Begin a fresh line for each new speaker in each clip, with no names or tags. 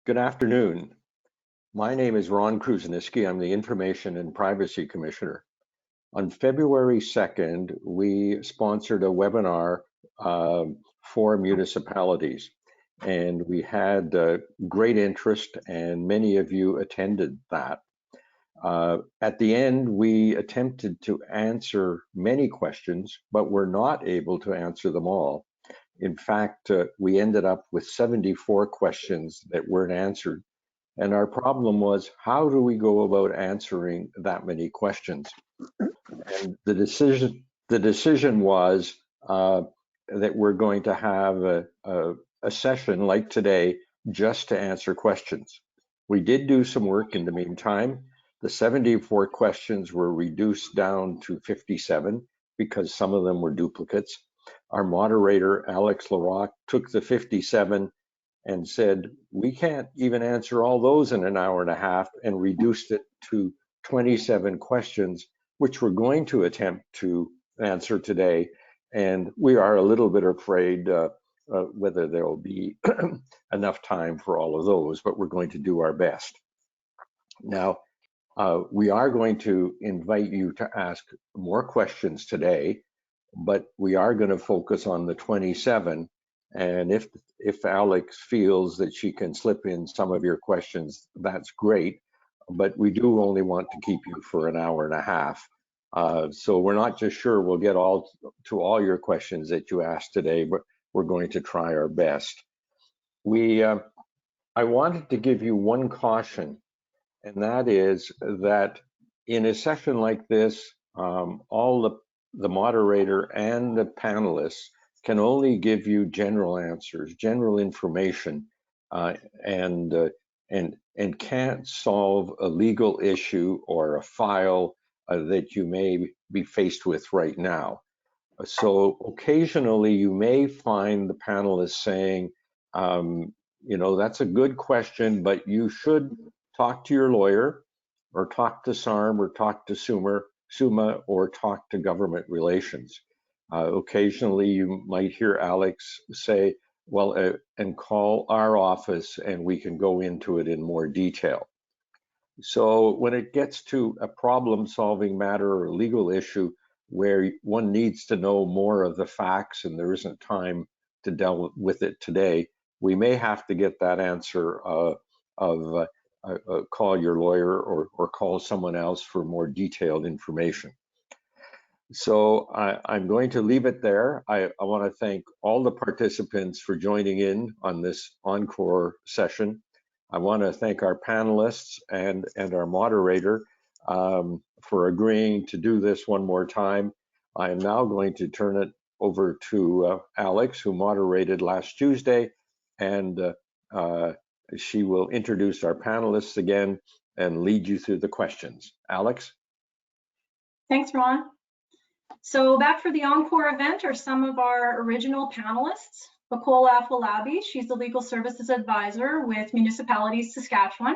Good afternoon. My name is Ron Kruseniski. I'm the Information and Privacy Commissioner. On February 2nd, we sponsored a webinar for municipalities, and we had great interest, and many of you attended that. At the end, we attempted to answer many questions, but were not able to answer them all. In fact, we ended up with 74 questions that weren't answered. And our problem was, how do we go about answering that many questions? And the decision was that we're going to have a session like today just to answer questions. We did do some work in the meantime. The 74 questions were reduced down to 57 because some of them were duplicates. Our moderator, Alex Laroque, took the 57 and said, we can't even answer all those in an hour and a half, and reduced it to 27 questions, which we're going to attempt to answer today. And we are a little bit afraid whether there will be enough time for all of those, but we're going to do our best. Now, we are going to invite you to ask more questions today, but we are going to focus on the 27. And if Alex feels that she can slip in some of your questions, that's great. But we do only want to keep you for an hour and a half. So we're not just sure we'll get to all your questions that you asked today, but we're going to try our best. I wanted to give you one caution, and that is that in a session like this, all the moderator and the panelists can only give you general answers, general information, and can't solve a legal issue or a file that you may be faced with right now. So occasionally you may find the panelists saying, you know, that's a good question, but you should talk to your lawyer, or talk to SARM, or talk to SUMA, or talk to government relations. Occasionally you might hear Alex say, well, and call our office and we can go into it in more detail. So when it gets to a problem-solving matter or a legal issue where one needs to know more of the facts and there isn't time to deal with it today, we may have to get that answer call your lawyer or call someone else for more detailed information. So I'm going to leave it there. I want to thank all the participants for joining in on this encore session. I want to thank our panelists and our moderator for agreeing to do this one more time. I am now going to turn it over to Alex, who moderated last Tuesday, and she will introduce our panelists again and lead you through the questions. Alex?
Thanks, Ron. So back for the encore event are some of our original panelists. Nicole Afolabi, she's the Legal Services Advisor with Municipalities Saskatchewan.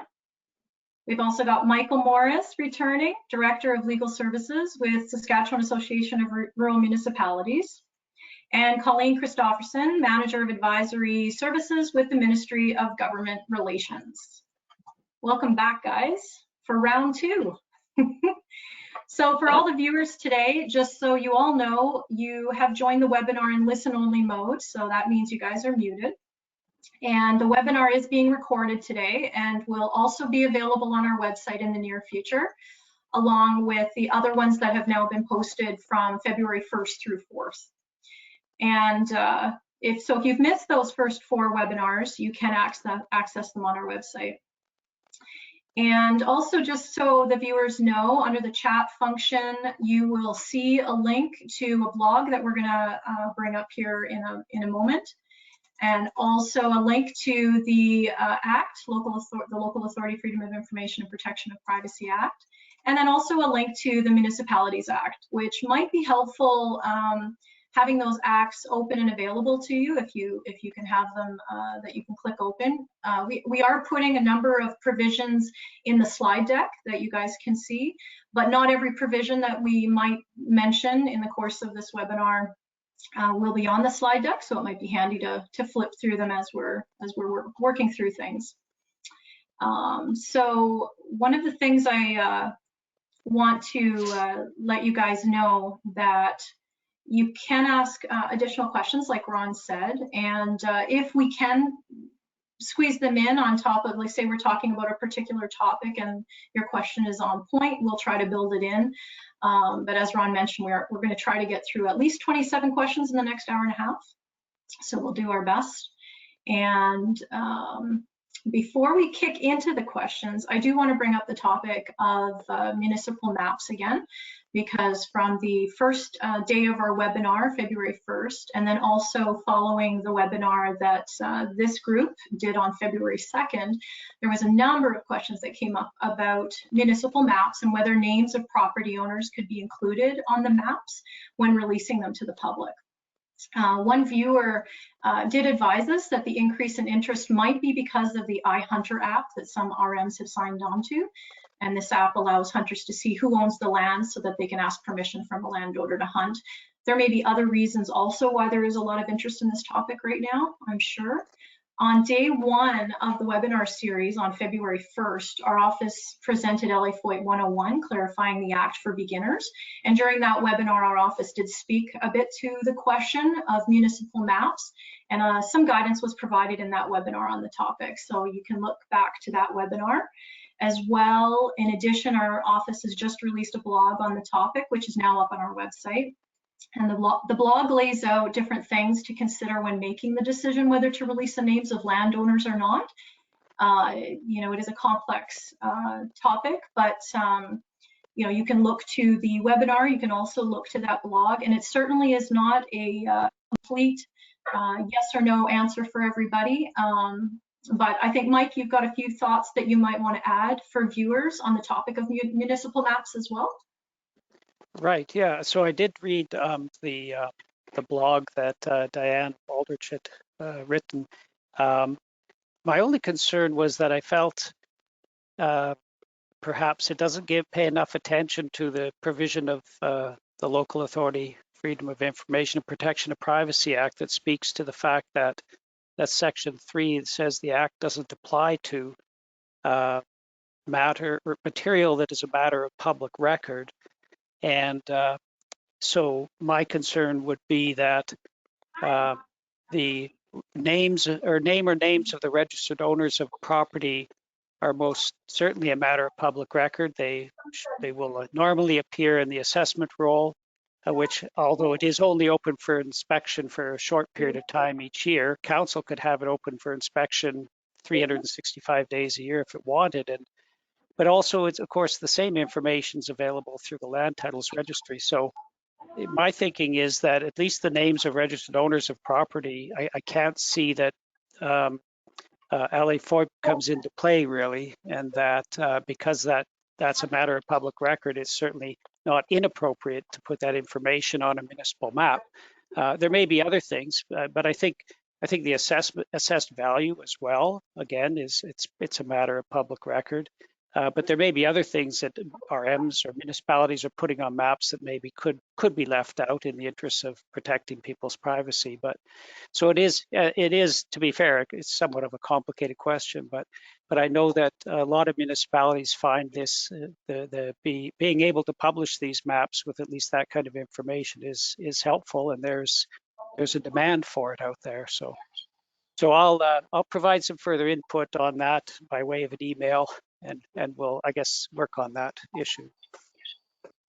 We've also got Michael Morris returning, Director of Legal Services with Saskatchewan Association of Rural Municipalities. And Colleen Christopherson, Manager of Advisory Services with the Ministry of Government Relations. Welcome back, guys, for round two. So for all the viewers today, just so you all know, you have joined the webinar in listen-only mode, so that means you guys are muted. And the webinar is being recorded today and will also be available on our website in the near future, along with the other ones that have now been posted from February 1st through 4th. And if you've missed those first 4 webinars, you can access them on our website. And also, just so the viewers know, under the chat function, you will see a link to a blog that we're going to bring up here in a moment, and also a link to the Act, the Local Authority Freedom of Information and Protection of Privacy Act, and then also a link to the Municipalities Act, which might be helpful having those acts open and available to you if you can have them that you can click open. We are putting a number of provisions in the slide deck that you guys can see, but not every provision that we might mention in the course of this webinar will be on the slide deck, so it might be handy to flip through them as we're working through things. So one of the things I want to let you guys know that you can ask additional questions like Ron said, and if we can squeeze them in on top of, like say we're talking about a particular topic and your question is on point, we'll try to build it in. But as Ron mentioned, we're going to try to get through at least 27 questions in the next hour and a half. So we'll do our best. And before we kick into the questions, I do want to bring up the topic of municipal maps again, because from the first day of our webinar, February 1st, and then also following the webinar that this group did on February 2nd, there was a number of questions that came up about municipal maps and whether names of property owners could be included on the maps when releasing them to the public. One viewer did advise us that the increase in interest might be because of the iHunter app that some RMs have signed on to. And this app allows hunters to see who owns the land so that they can ask permission from a landowner to hunt. There may be other reasons also why there is a lot of interest in this topic right now, I'm sure. On day one of the webinar series on February 1st, our office presented LA FOIT 101, clarifying the act for beginners. And during that webinar, our office did speak a bit to the question of municipal maps, and some guidance was provided in that webinar on the topic. So you can look back to that webinar. As well, in addition, our office has just released a blog on the topic, which is now up on our website. And the blog lays out different things to consider when making the decision whether to release the names of landowners or not. You know, it is a complex topic, but you know, you can look to the webinar, you can also look to that blog, and it certainly is not a complete yes or no answer for everybody. But I think, Mike, you've got a few thoughts that you might want to add for viewers on the topic of municipal maps as well.
Right, yeah. So I did read the blog that Diane Aldrich had written. My only concern was that I felt perhaps it doesn't pay enough attention to the provision of the Local Authority Freedom of Information and Protection of Privacy Act that speaks to the fact that Section 3 says the Act doesn't apply to matter or material that is a matter of public record. And so my concern would be that the names or names of the registered owners of property are most certainly a matter of public record. They will normally appear in the assessment roll, which, although it is only open for inspection for a short period of time each year, council could have it open for inspection 365 days a year if it wanted. But also, it's of course the same information is available through the land titles registry. So my thinking is that at least the names of registered owners of property, I can't see that LA FOIP comes into play really, and that because that's a matter of public record, it's certainly not inappropriate to put that information on a municipal map. There may be other things, but I think the assessed value as well, again, it's a matter of public record. But there may be other things that RMs or municipalities are putting on maps that maybe could be left out in the interest of protecting people's privacy. But so it is, to be fair, it's somewhat of a complicated question, but I know that a lot of municipalities find this, being able to publish these maps with at least that kind of information is helpful, and there's a demand for it out there. So I'll provide some further input on that by way of an email, and we'll, I guess, work on that issue.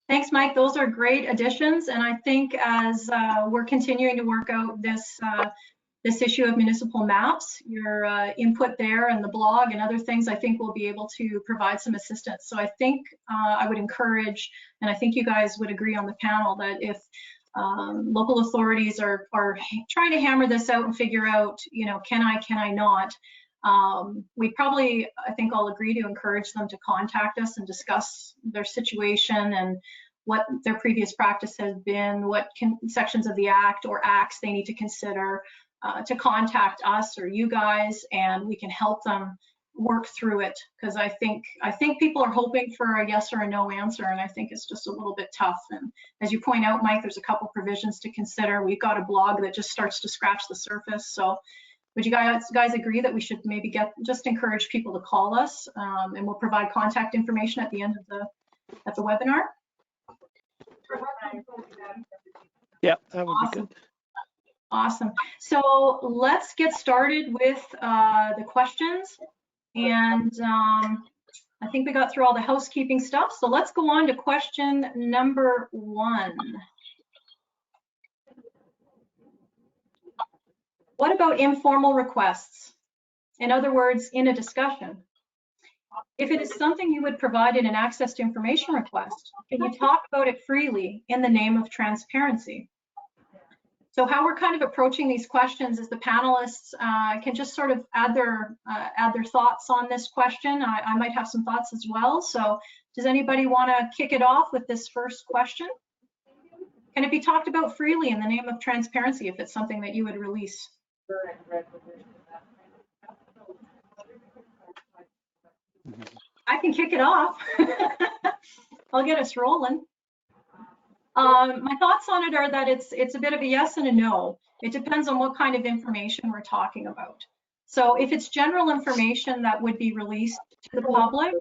Thanks, Mike. Those are great additions, and I think as we're continuing to work out this issue of municipal maps, your input there and the blog and other things, I think we'll be able to provide some assistance. So I think I would encourage, and I think you guys would agree on the panel, that if local authorities are trying to hammer this out and figure out, you know, can I not, we probably, I think, all agree to encourage them to contact us and discuss their situation and what their previous practice has been, what sections of the Act or acts they need to consider, to contact us or you guys, and we can help them work through it. Because I think people are hoping for a yes or a no answer, and I think it's just a little bit tough. And as you point out, Mike, there's a couple provisions to consider. We've got a blog that just starts to scratch the surface, so Would you guys agree that we should maybe just encourage people to call us, and we'll provide contact information at the end of the webinar?
Yeah, that would
Awesome.
be good.
Awesome. So let's get started with the questions. And I think we got through all the housekeeping stuff. So let's go on to question number 1. What about informal requests? In other words, in a discussion. If it is something you would provide in an access to information request, can you talk about it freely in the name of transparency? So how we're kind of approaching these questions is the panelists can just sort of add their thoughts on this question. I might have some thoughts as well. So does anybody want to kick it off with this first question? Can it be talked about freely in the name of transparency if it's something that you would release? I can kick it off. I'll get us rolling. My thoughts on it are that it's a bit of a yes and a no. It depends on what kind of information we're talking about. So if it's general information that would be released to the public,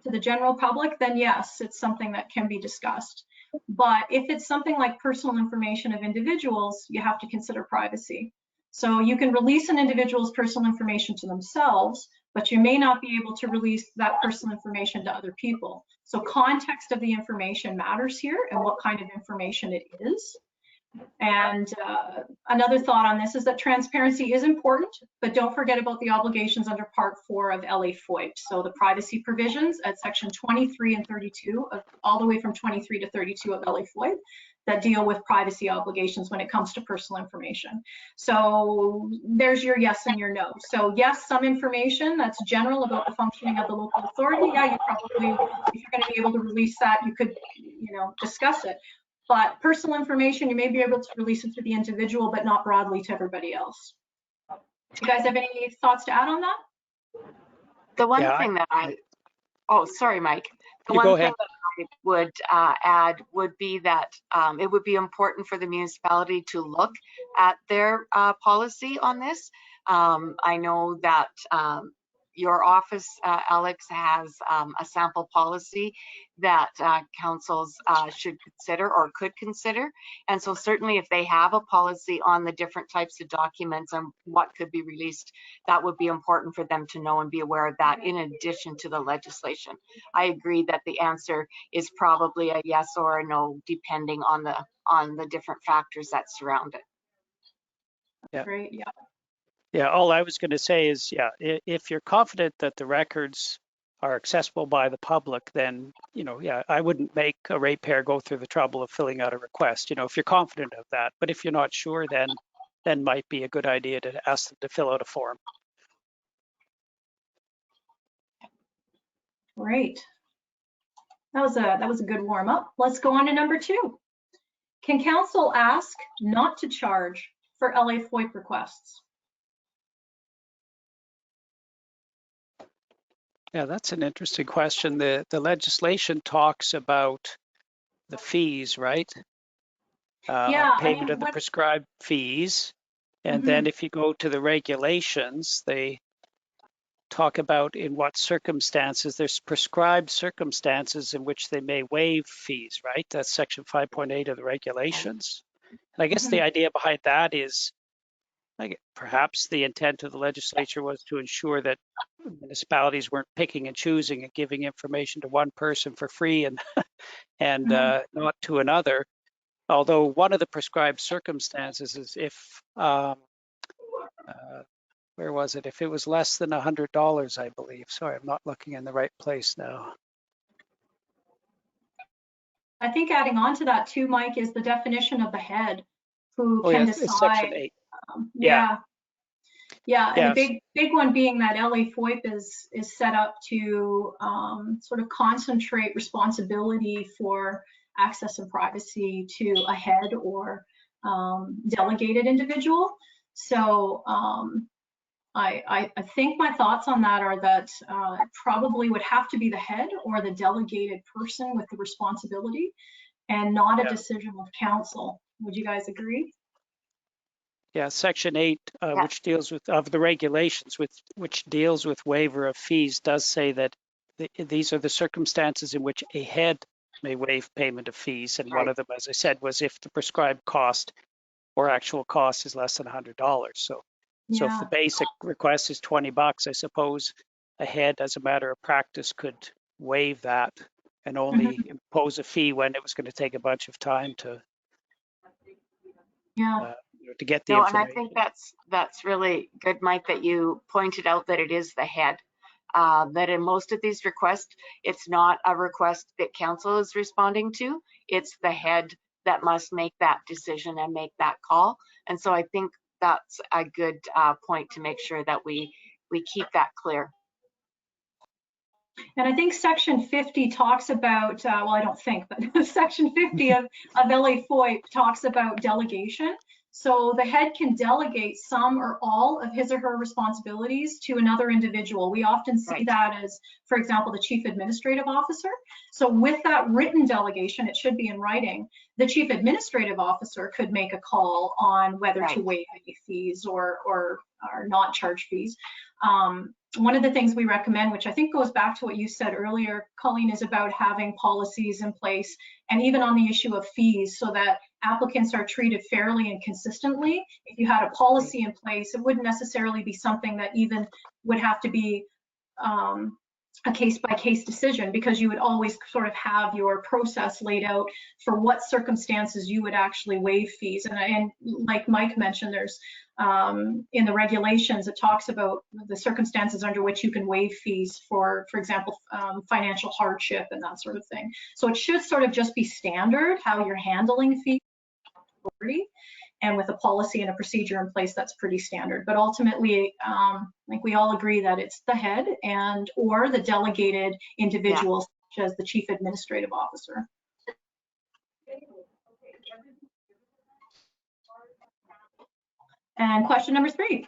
to the general public, then yes, it's something that can be discussed. But if it's something like personal information of individuals, you have to consider privacy. So you can release an individual's personal information to themselves, but you may not be able to release that personal information to other people. So context of the information matters here and what kind of information it is. And another thought on this is that transparency is important, but don't forget about the obligations under Part 4 of LA FOIP. So the privacy provisions at section 23 and 32, all the way from 23 to 32 of LA FOIP, that deal with privacy obligations when it comes to personal information. So there's your yes and your no. So yes, some information that's general about the functioning of the local authority. Yeah, you probably, if you're going to be able to release that, you could, discuss it. But personal information, you may be able to release it to the individual, but not broadly to everybody else. Do you guys have any thoughts to add on that?
The one thing that oh, sorry, Mike. The one thing that I would add would be that it would be important for the municipality to look at their policy on this. I know that your office, Alex, has a sample policy that councils should consider or could consider. And so certainly if they have a policy on the different types of documents and what could be released, that would be important for them to know and be aware of that in addition to the legislation. I agree that the answer is probably a yes or a no, depending on the different factors that surround it.
Yeah.
Great, yeah.
Yeah, all I was going to say is, yeah, if you're confident that the records are accessible by the public, then, yeah, I wouldn't make a ratepayer go through the trouble of filling out a request, if you're confident of that. But if you're not sure, then might be a good idea to ask them to fill out a form.
Great. That was a good warm up. Let's go on to number 2. Can council ask not to charge for LA FOIP requests?
Yeah, that's an interesting question. The legislation talks about the fees, right? Payment of the prescribed fees. And then if you go to the regulations, they talk about in what circumstances, there's prescribed circumstances in which they may waive fees, right? That's section 5.8 of the regulations. And I guess the idea behind that is, perhaps the intent of the legislature was to ensure that municipalities weren't picking and choosing and giving information to one person for free and not to another. Although one of the prescribed circumstances is if, where was it? If it was less than $100, I believe. Sorry, I'm not looking in the right place now.
I think adding on to that too, Mike, is the definition of the head who can decide.
It's section 8.
Yeah, and the big one being that LA FOIP is set up to sort of concentrate responsibility for access and privacy to a head or delegated individual. So I think my thoughts on that are that it probably would have to be the head or the delegated person with the responsibility and not a decision of council. Would you guys agree?
Yeah, Section 8,
Yeah.
which deals with, of the regulations, which deals with waiver of fees, does say that these are the circumstances in which a head may waive payment of fees. And one of them, as I said, was if the prescribed cost or actual cost is less than $100. So if the basic request is $20, I suppose a head, as a matter of practice, could waive that and only impose a fee when it was going to take a bunch of time to to get the information.
And I think that's really good, Mike, that you pointed out that it is the head. That in most of these requests, it's not a request that council is responding to. It's the head that must make that decision and make that call. And so I think that's a good point to make sure that we keep that clear.
And I think Section 50 talks about, well, I don't think, but Section 50 of LA FOIP talks about delegation. So the head can delegate some or all of his or her responsibilities to another individual. We often see that as, for example, the chief administrative officer. So with that written delegation, it should be in writing, the chief administrative officer could make a call on whether to waive any fees or not charge fees. One of the things we recommend, which I think goes back to what you said earlier, Colleen, is about having policies in place, and even on the issue of fees, so that applicants are treated fairly and consistently. If you had a policy in place, it wouldn't necessarily be something that even would have to be a case-by-case decision, because you would always sort of have your process laid out for what circumstances you would actually waive fees. And like Mike mentioned, there's in the regulations, it talks about the circumstances under which you can waive fees for example, financial hardship and that sort of thing. So it should sort of just be standard how you're handling fees, and with a policy and a procedure in place, that's pretty standard. But ultimately, I think we all agree that it's the head and or the delegated individual, such as the chief administrative officer. And question number 3.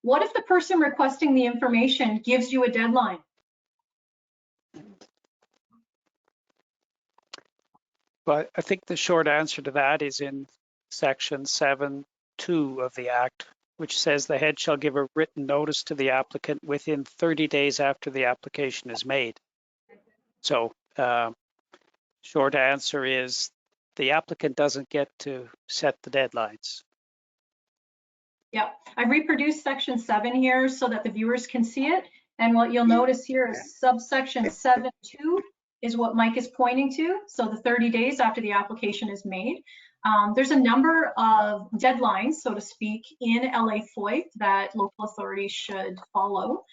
What if the person requesting the information gives you a deadline?
But I think the short answer to that is in Section 7(2) of the Act, which says the head shall give a written notice to the applicant within 30 days after the application is made. So short answer is the applicant doesn't get to set the deadlines.
Yeah, I reproduced Section 7 here so that the viewers can see it. And what you'll notice here is subsection 7(2) is what Mike is pointing to. So the 30 days after the application is made. There's a number of deadlines, so to speak, in LA FOIP that local authorities should follow.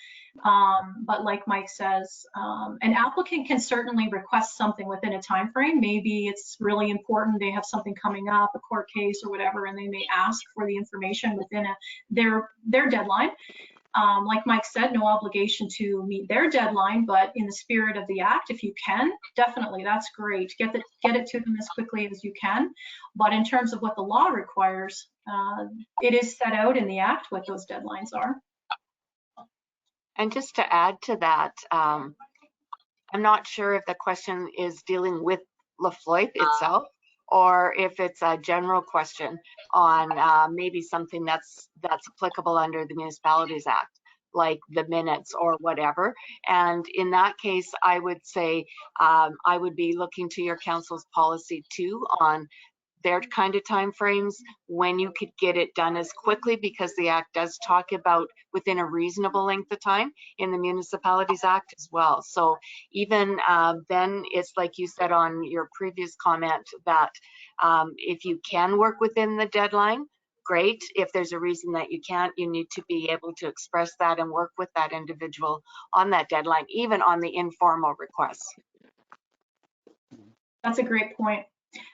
But like Mike says, an applicant can certainly request something within a time frame. Maybe it's really important, they have something coming up, a court case or whatever, and they may ask for the information within their deadline. Like Mike said, no obligation to meet their deadline, but in the spirit of the Act, if you can, definitely, that's great. Get it to them as quickly as you can. But in terms of what the law requires, it is set out in the Act what those deadlines are.
And just to add to that, I'm not sure if the question is dealing with LaFloip itself, or if it's a general question on maybe something that's applicable under the Municipalities Act, like the minutes or whatever. And in that case, I would say I would be looking to your council's policy too on their kind of timeframes when you could get it done as quickly, because the Act does talk about within a reasonable length of time in the Municipalities Act as well. So even then, it's like you said on your previous comment that if you can work within the deadline, great. If there's a reason that you can't, you need to be able to express that and work with that individual on that deadline, even on the informal requests.
That's a great point.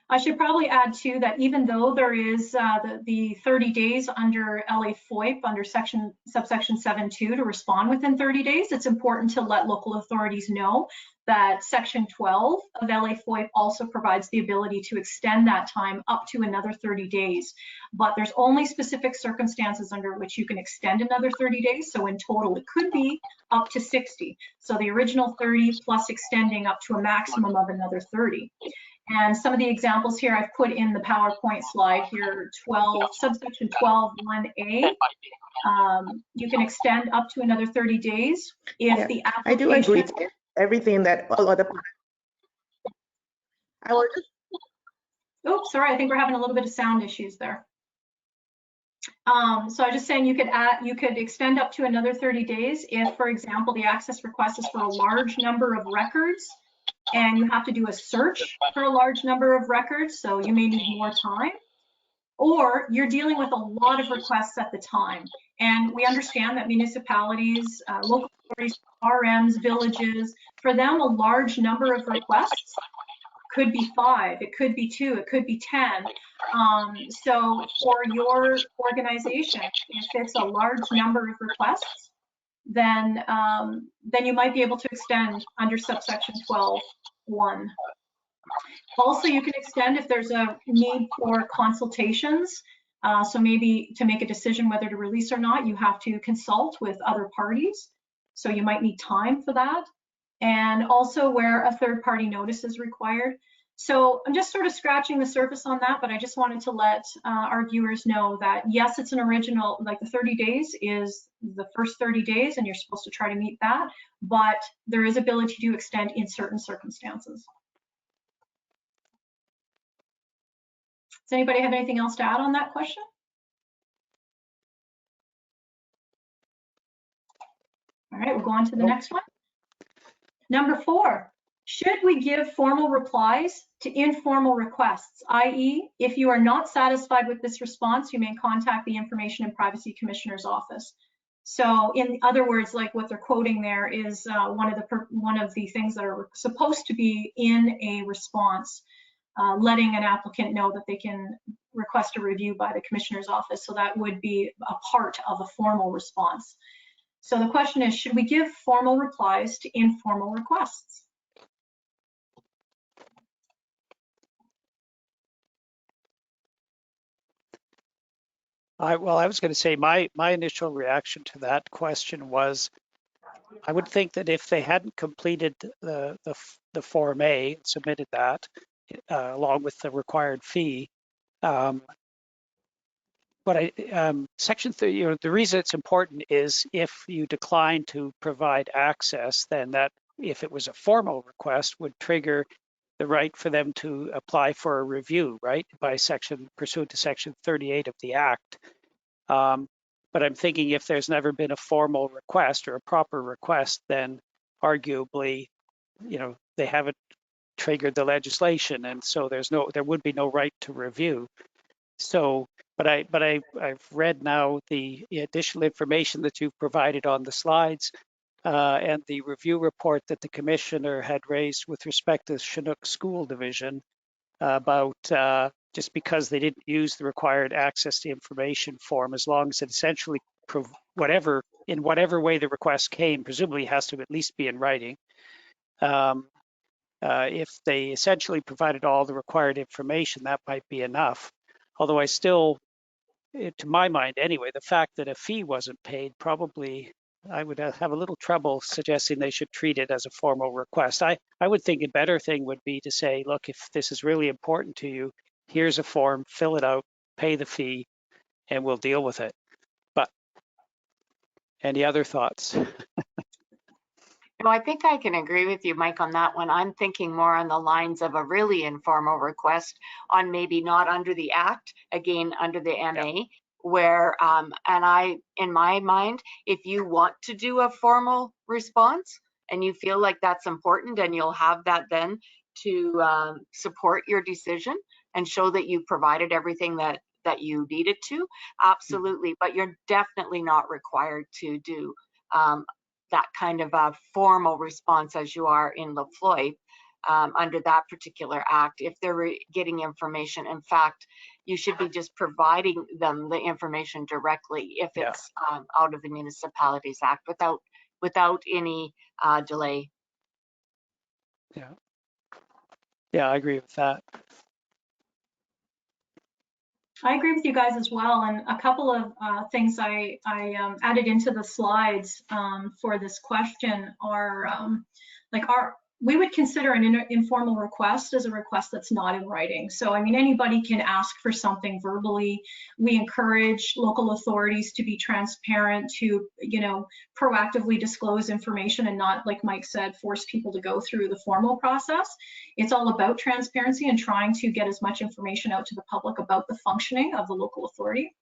I should probably add too that even though there is the 30 days under LA FOIP under subsection 7(2) to respond within 30 days, it's important to let local authorities know that Section 12 of LA FOIP also provides the ability to extend that time up to another 30 days. But there's only specific circumstances under which you can extend another 30 days. So in total, it could be up to 60. So the original 30 plus extending up to a maximum of another 30. And some of the examples here I've put in the PowerPoint slide here, subsection 12(1)(a). You can extend up to another 30 days if the application.
I do agree with everything that all other. I will just.
Oh, sorry, I think we're having a little bit of sound issues there. So I was just saying you could extend up to another 30 days if, for example, the access request is for a large number of records and you have to do a search for a large number of records, so you may need more time. Or you're dealing with a lot of requests at the time. And we understand that municipalities, local authorities, RMs, villages, for them, a large number of requests could be 5, it could be 2, it could be 10. So for your organization, if it's a large number of requests, then you might be able to extend under subsection 12(1). Also, you can extend if there's a need for consultations. So maybe to make a decision whether to release or not, you have to consult with other parties. So you might need time for that. And also where a third-party notice is required. So I'm just sort of scratching the surface on that, but I just wanted to let our viewers know that yes, it's an original, like the 30 days is the first 30 days and you're supposed to try to meet that, but there is ability to extend in certain circumstances. Does anybody have anything else to add on that question? All right, we'll go on to the next one. Number 4, should we give formal replies to informal requests? I.e., if you are not satisfied with this response, you may contact the Information and Privacy Commissioner's office. So in other words, like what they're quoting there is one of the things that are supposed to be in a response, letting an applicant know that they can request a review by the Commissioner's office. So that would be a part of a formal response. So the question is, should we give formal replies to informal requests?
I was going to say my initial reaction to that question was, I would think that if they hadn't completed the Form A, submitted that along with the required fee, Section 30, the reason it's important is if you decline to provide access, then that, if it was a formal request, would trigger the right for them to apply for a review, right, pursuant to Section 38 of the Act. But I'm thinking if there's never been a formal request or a proper request, then arguably, they haven't triggered the legislation, and so there would be no right to review. So, but I've read now the additional information that you've provided on the slides and the review report that the commissioner had raised with respect to Chinook School Division about just because they didn't use the required access to information form, as long as it essentially in whatever way the request came, presumably has to at least be in writing. If they essentially provided all the required information, that might be enough. Although I still, to my mind anyway, the fact that a fee wasn't paid, probably I would have a little trouble suggesting they should treat it as a formal request. I would think a better thing would be to say, look, if this is really important to you, here's a form, fill it out, pay the fee, and we'll deal with it. But any other thoughts?
No, I think I can agree with you, Mike, on that one. I'm thinking more on the lines of a really informal request on maybe not under the Act, again, under the MA, where, in my mind, if you want to do a formal response and you feel like that's important, and you'll have that then to support your decision and show that you provided everything that you needed to, absolutely. But you're definitely not required to do that kind of a formal response as you are in Lafloy under that particular act. If they're getting information, in fact, you should be just providing them the information directly if it's out of the Municipalities Act without any delay.
Yeah, I agree with that.
I agree with you guys as well, and a couple of things I added into the slides for this question are like we would consider an informal request as a request that's not in writing. So, I mean, anybody can ask for something verbally. We encourage local authorities to be transparent, to, you know, proactively disclose information and not, like Mike said, force people to go through the formal process. It's all about transparency and trying to get as much information out to the public about the functioning of the local authority.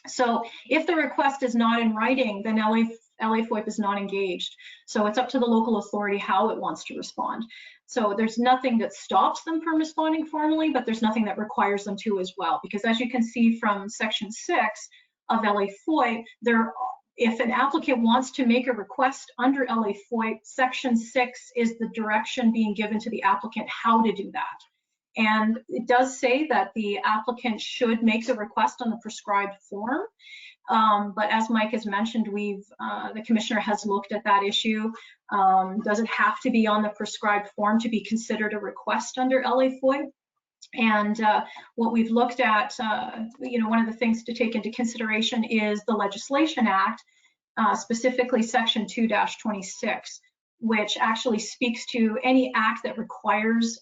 So if the request is not in writing, then LA FOIP is not engaged. So it's up to the local authority how it wants to respond. So there's nothing that stops them from responding formally, but there's nothing that requires them to as well. Because as you can see from Section 6 of LA FOIP, if an applicant wants to make a request under LA FOIP, Section 6 is the direction being given to the applicant how to do that. And it does say that the applicant should make the request on the prescribed form. But as Mike has mentioned, the commissioner has looked at that issue. Does it have to be on the prescribed form to be considered a request under LA FOIP? And what we've looked at, you know, one of the things to take into consideration is the Legislation Act, specifically Section 2-26, which actually speaks to any act that requires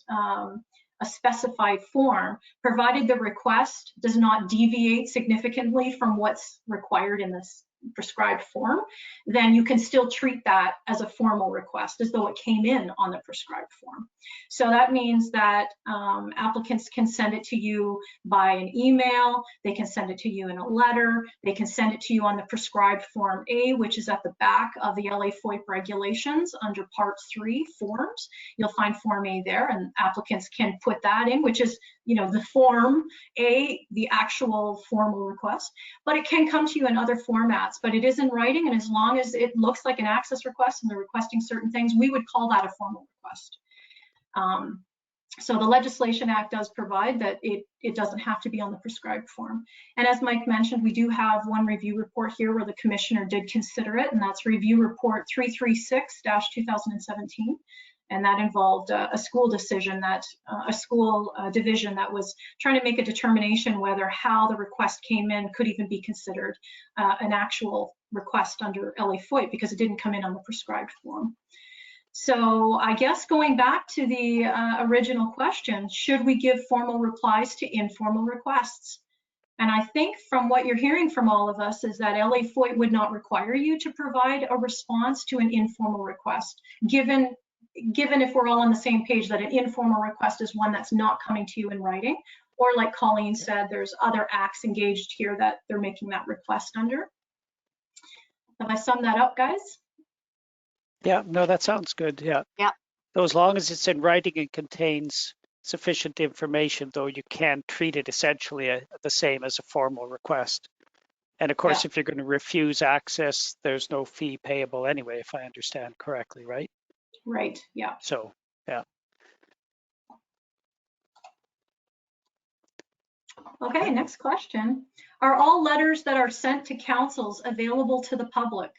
a specified form, provided the request does not deviate significantly from what's required in this prescribed form, then you can still treat that as a formal request, as though it came in on the prescribed form. So that means that applicants can send it to you by an email, they can send it to you in a letter, they can send it to you on the prescribed Form A, which is at the back of the LA FOIP regulations under Part 3 forms. You'll find Form A there, and applicants can put that in, which is, you know, the Form A, the actual formal request, but it can come to you in other formats. But it is in writing, and as long as it looks like an access request and they're requesting certain things, we would call that a formal request. So the Legislation Act does provide that it doesn't have to be on the prescribed form. And as Mike mentioned, we do have one review report here where the commissioner did consider it, and that's Review Report 336-2017. And that involved a school decision a school division that was trying to make a determination whether how the request came in could even be considered an actual request under LA FOIP, because it didn't come in on the prescribed form. So I guess going back to the original question, should we give formal replies to informal requests? And I think from what you're hearing from all of us is that LA FOIP would not require you to provide a response to an informal request, given if we're all on the same page that an informal request is one that's not coming to you in writing, or like Colleen said, there's other acts engaged here that they're making that request under. Have I summed that up, guys?
Yeah, no, that sounds good. Yeah.
Yeah.
So as long as it's in writing and contains sufficient information, though, you can treat it essentially the same as a formal request. And of course, if you're going to refuse access, there's no fee payable anyway, if I understand correctly, right?
Right, yeah.
So, yeah.
Okay, next question. Are all letters that are sent to councils available to the public?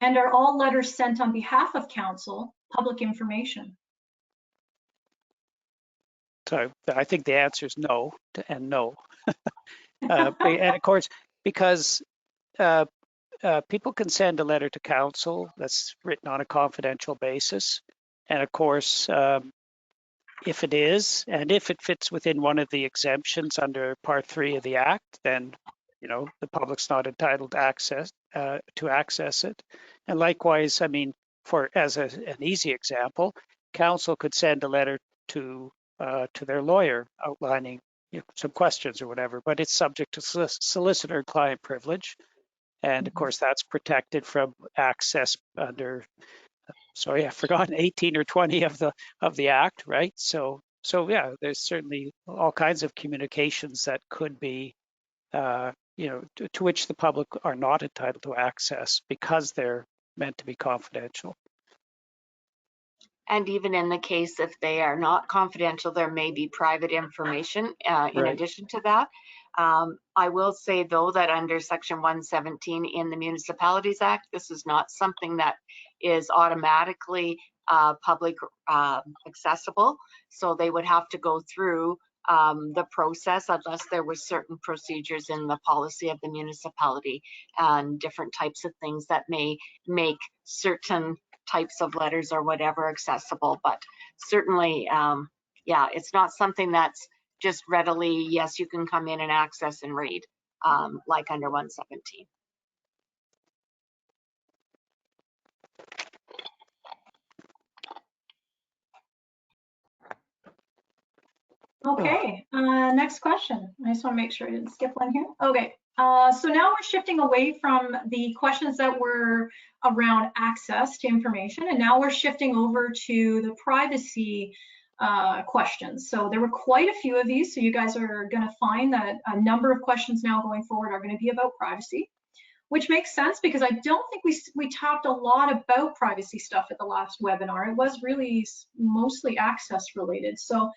And are all letters sent on behalf of council public information?
So I think the answer is no and no. And of course, because people can send a letter to council that's written on a confidential basis. And of course, if it is, and if it fits within one of the exemptions under Part 3 of the Act, then, you know, the public's not entitled to access it. And likewise, I mean, as an easy example, council could send a letter to their lawyer outlining, you know, some questions or whatever, but it's subject to solicitor client privilege. And of course, that's protected from access under, sorry, I've forgotten 18 or 20 of the Act, right? So yeah, there's certainly all kinds of communications that could be, you know, to which the public are not entitled to access because they're meant to be confidential.
And even in the case if they are not confidential, there may be private information in addition to that. I will say, though, that under Section 117 in the Municipalities Act, this is not something that is automatically public accessible. So they would have to go through the process unless there was certain procedures in the policy of the municipality and different types of things that may make certain types of letters or whatever accessible. But certainly, yeah, it's not something that's just readily, yes, you can come in and access and read, like under 117.
Okay, next question. I just want to make sure I didn't skip one here. Okay, so now we're shifting away from the questions that were around access to information, and now we're shifting over to the privacy questions. So there were quite a few of these, so you guys are going to find that a number of questions now going forward are going to be about privacy, which makes sense because I don't think we talked a lot about privacy stuff at the last webinar. It was really mostly access related. So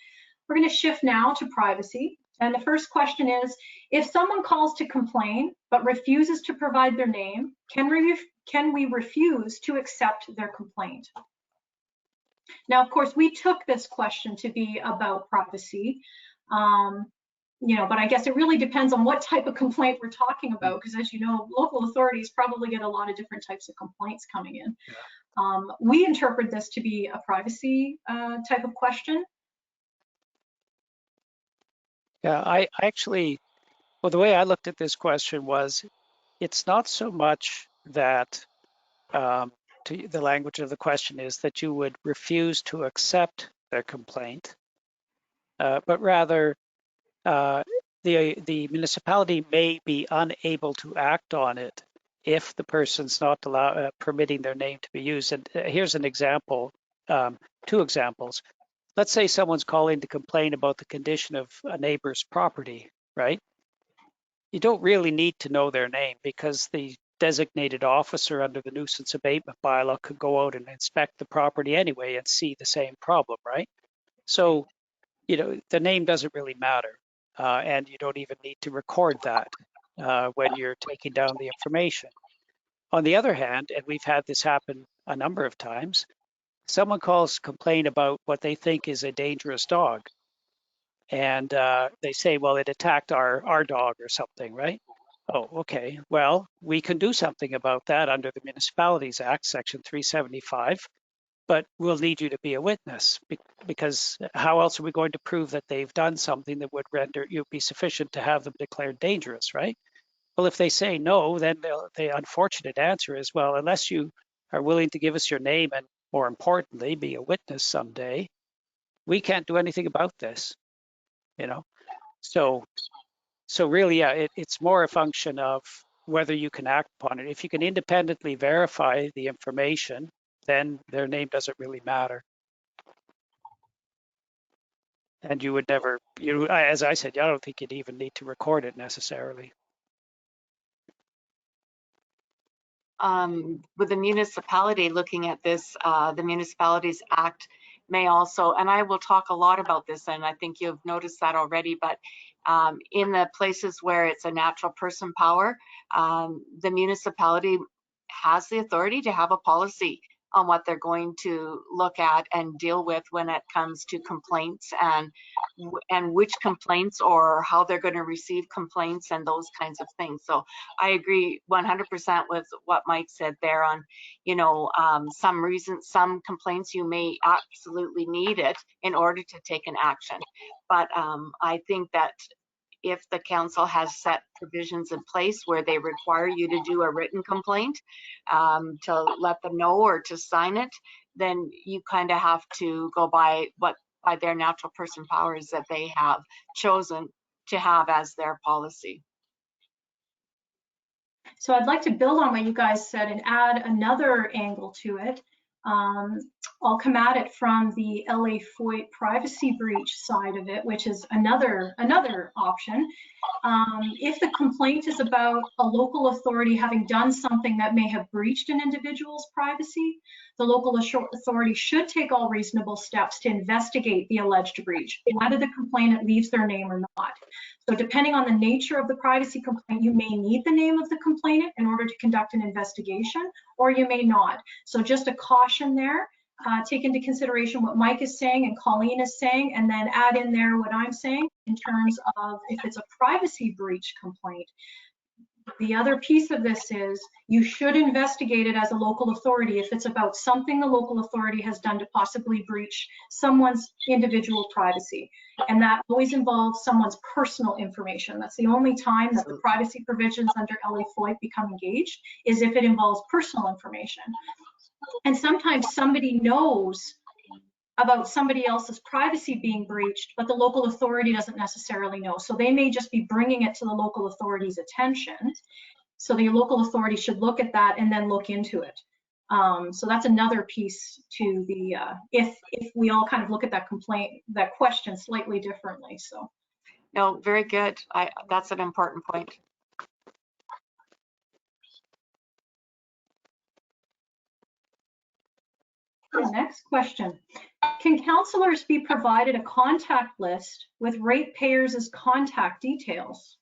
we're going to shift now to privacy. And the first question is, if someone calls to complain but refuses to provide their name, can we refuse to accept their complaint? Now, of course, we took this question to be about privacy, you know, but I guess it really depends on what type of complaint we're talking about, because as you know, local authorities probably get a lot of different types of complaints coming in. Yeah. We interpret this to be a privacy type of question.
Yeah, I actually, well, the way I looked at this question was, it's not so much that the language of the question is that you would refuse to accept their complaint, but rather the municipality may be unable to act on it if the person's not permitting their name to be used. And here's an example, two examples. Let's say someone's calling to complain about the condition of a neighbor's property, right? You don't really need to know their name because the designated officer under the nuisance abatement bylaw could go out and inspect the property anyway and see the same problem, right? So, you know, the name doesn't really matter, and you don't even need to record that when you're taking down the information. On the other hand, and we've had this happen a number of times, someone calls to complain about what they think is a dangerous dog. And they say, well, it attacked our dog or something, right? Oh, okay. Well, we can do something about that under the Municipalities Act, Section 375, but we'll need you to be a witness because how else are we going to prove that they've done something that would render you be sufficient to have them declared dangerous, right? Well, if they say no, then the unfortunate answer is, well, unless you are willing to give us your name and, more importantly, be a witness someday, we can't do anything about this, you know? So really, yeah, it's more a function of whether you can act upon it. If you can independently verify the information, then their name doesn't really matter. And you would never, as I said, I don't think you'd even need to record it necessarily.
With the municipality looking at this, the Municipalities Act may also, and I will talk a lot about this, and I think you've noticed that already, but in the places where it's a natural person power, the municipality has the authority to have a policy on what they're going to look at and deal with when it comes to complaints and which complaints or how they're going to receive complaints and those kinds of things. So I agree 100% with what Mike said there on, you know, some complaints you may absolutely need it in order to take an action. But I think that if the council has set provisions in place where they require you to do a written complaint to let them know or to sign it, then you kind of have to go by their natural person powers that they have chosen to have as their policy.
So I'd like to build on what you guys said and add another angle to it. I'll come at it from the LA FOIP privacy breach side of it, which is another option. If the complaint is about a local authority having done something that may have breached an individual's privacy, the local authority should take all reasonable steps to investigate the alleged breach, whether the complainant leaves their name or not. So depending on the nature of the privacy complaint, you may need the name of the complainant in order to conduct an investigation, or you may not. So just a caution there. Take into consideration what Mike is saying and Colleen is saying, and then add in there what I'm saying in terms of if it's a privacy breach complaint. The other piece of this is you should investigate it as a local authority if it's about something the local authority has done to possibly breach someone's individual privacy. And that always involves someone's personal information. That's the only time that the privacy provisions under LA FOIP become engaged, is if it involves personal information. And sometimes somebody knows about somebody else's privacy being breached, but the local authority doesn't necessarily know. So they may just be bringing it to the local authority's attention. So the local authority should look at that and then look into it. So that's another piece to the, if we all kind of look at that complaint, that question slightly differently, so.
No, very good. That's an important point.
The next question. Can councillors be provided a contact list with ratepayers as contact details?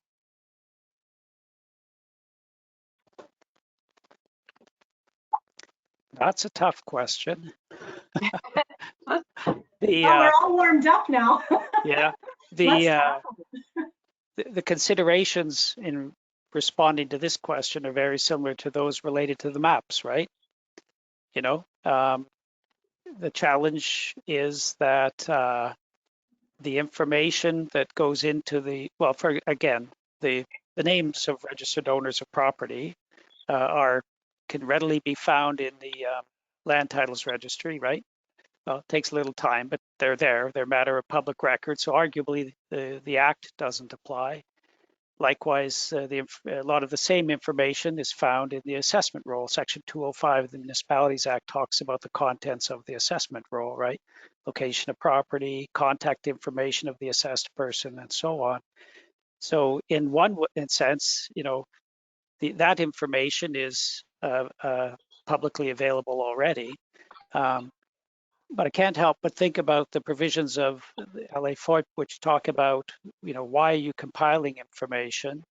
That's a tough question.
We're all warmed up now.
Yeah, the considerations in responding to this question are very similar to those related to the maps, right? You know, the challenge is that the information that goes into the, well, for again, the names of registered owners of property can readily be found in the land titles registry, right? Well, it takes a little time, but they're there. They're a matter of public record, so arguably the Act doesn't apply. Likewise, a lot of the same information is found in the assessment roll. Section 205 of the Municipalities Act talks about the contents of the assessment roll, right? Location of property, contact information of the assessed person, and so on. So in one sense, you know, that information is publicly available already. But I can't help but think about the provisions of the LA FOIP, which talk about, you know, why are you compiling information,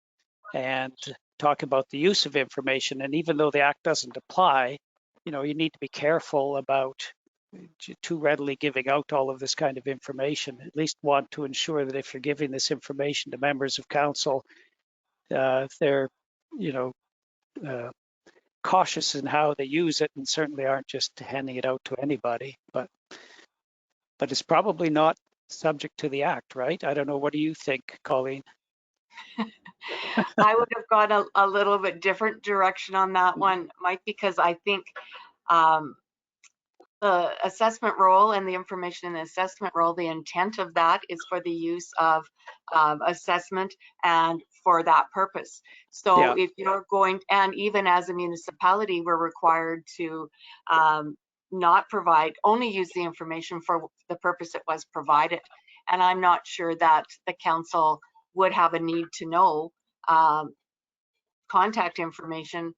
and talk about the use of information. And even though the Act doesn't apply, you know, you need to be careful about too readily giving out all of this kind of information. At least want to ensure that if you're giving this information to members of council, they're, you know, cautious in how they use it, and certainly aren't just handing it out to anybody. But it's probably not subject to the Act, right? I don't know. What do you think, Colleen?
I would have gone a little bit different direction on that one, Mike, because I think the assessment roll and the information in the assessment roll, the intent of that is for the use of assessment and for that purpose. So if you're going, and even as a municipality, we're required to not provide, only use the information for the purpose it was provided. And I'm not sure that the council would have a need to know contact information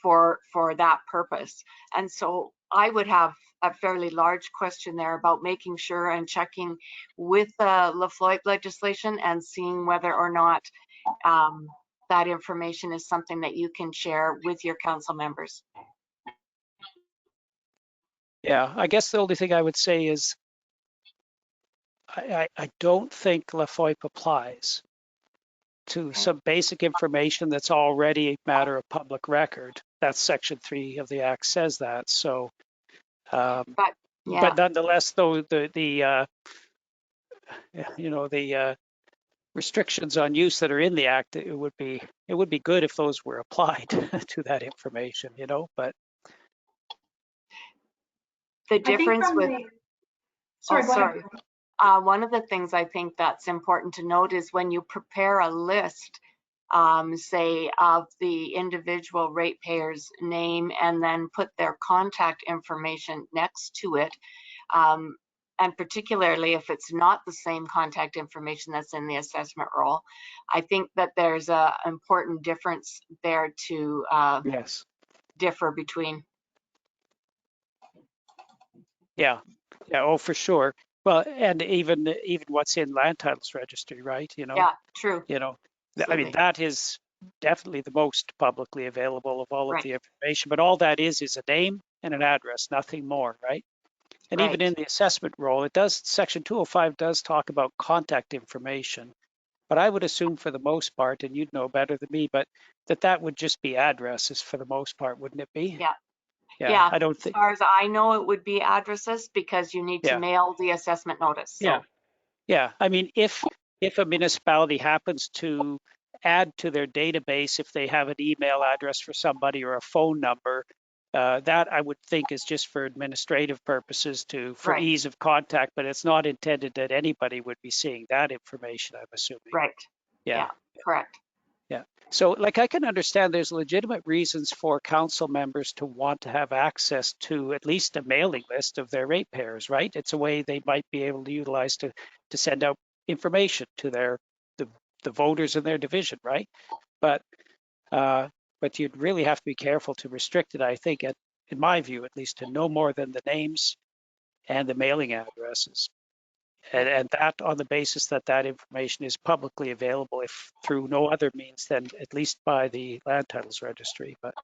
for that purpose. And so I would have a fairly large question there about making sure and checking with the LaFloip legislation and seeing whether or not that information is something that you can share with your council members.
Yeah, I guess the only thing I would say is I don't think LaFoip applies to some basic information that's already a matter of public record. That's Section 3 of the Act says that. So, but nonetheless, though, the you know, the restrictions on use that are in the Act, it would be good if those were applied to that information, you know. But
the difference with one of the things I think that's important to note is when you prepare a list, say of the individual ratepayer's name and then put their contact information next to it, and particularly if it's not the same contact information that's in the assessment roll, I think that there's an important difference there to differ between.
Yeah, oh, for sure. Well, and even what's in land titles registry, right? You know.
Yeah, true.
You know, I mean, that is definitely the most publicly available of all of the information. But all that is a name and an address, nothing more, right? And even in the assessment roll, it does, Section 205 does talk about contact information. But I would assume for the most part, and you'd know better than me, but that would just be addresses for the most part, wouldn't it be?
Yeah.
Yeah, I don't
As
think.
far as I know, it would be addresses because you need to
Yeah,
mail the assessment notice. So.
yeah, yeah. I mean, if a municipality happens to add to their database, if they have an email address for somebody or a phone number, that I would think is just for administrative purposes for
Right.
ease of contact, but it's not intended that anybody would be seeing that information, I'm assuming.
Right.
Yeah.
Correct.
Yeah. So like I can understand there's legitimate reasons for council members to want to have access to at least a mailing list of their ratepayers, right? It's a way they might be able to utilize to send out information to the voters in their division, right? But you'd really have to be careful to restrict it, I think, in my view, at least, to no more than the names and the mailing addresses. And that on the basis that information is publicly available, if through no other means than at least by the land titles registry. But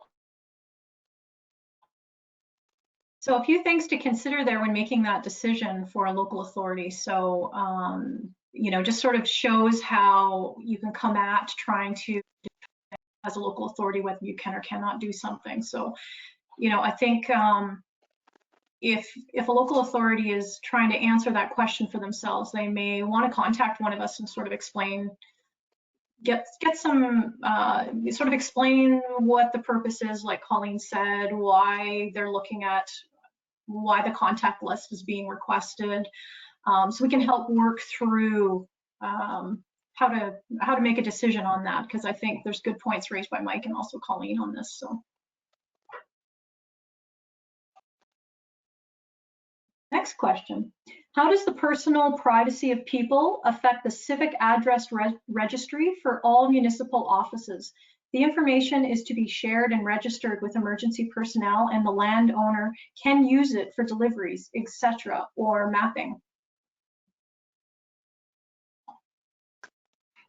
So a few things to consider there when making that decision for a local authority. So, you know, just sort of shows how you can come at trying to, as a local authority, whether you can or cannot do something. So, you know, I think if a local authority is trying to answer that question for themselves, they may want to contact one of us and sort of explain, get some sort of explain what the purpose is, like Colleen said, why they're looking at why the contact list is being requested, so we can help work through how to make a decision on that, because I think there's good points raised by Mike and also Colleen on this. So next question. How does the personal privacy of people affect the civic address registry for all municipal offices? The information is to be shared and registered with emergency personnel, and the landowner can use it for deliveries, etc., or mapping.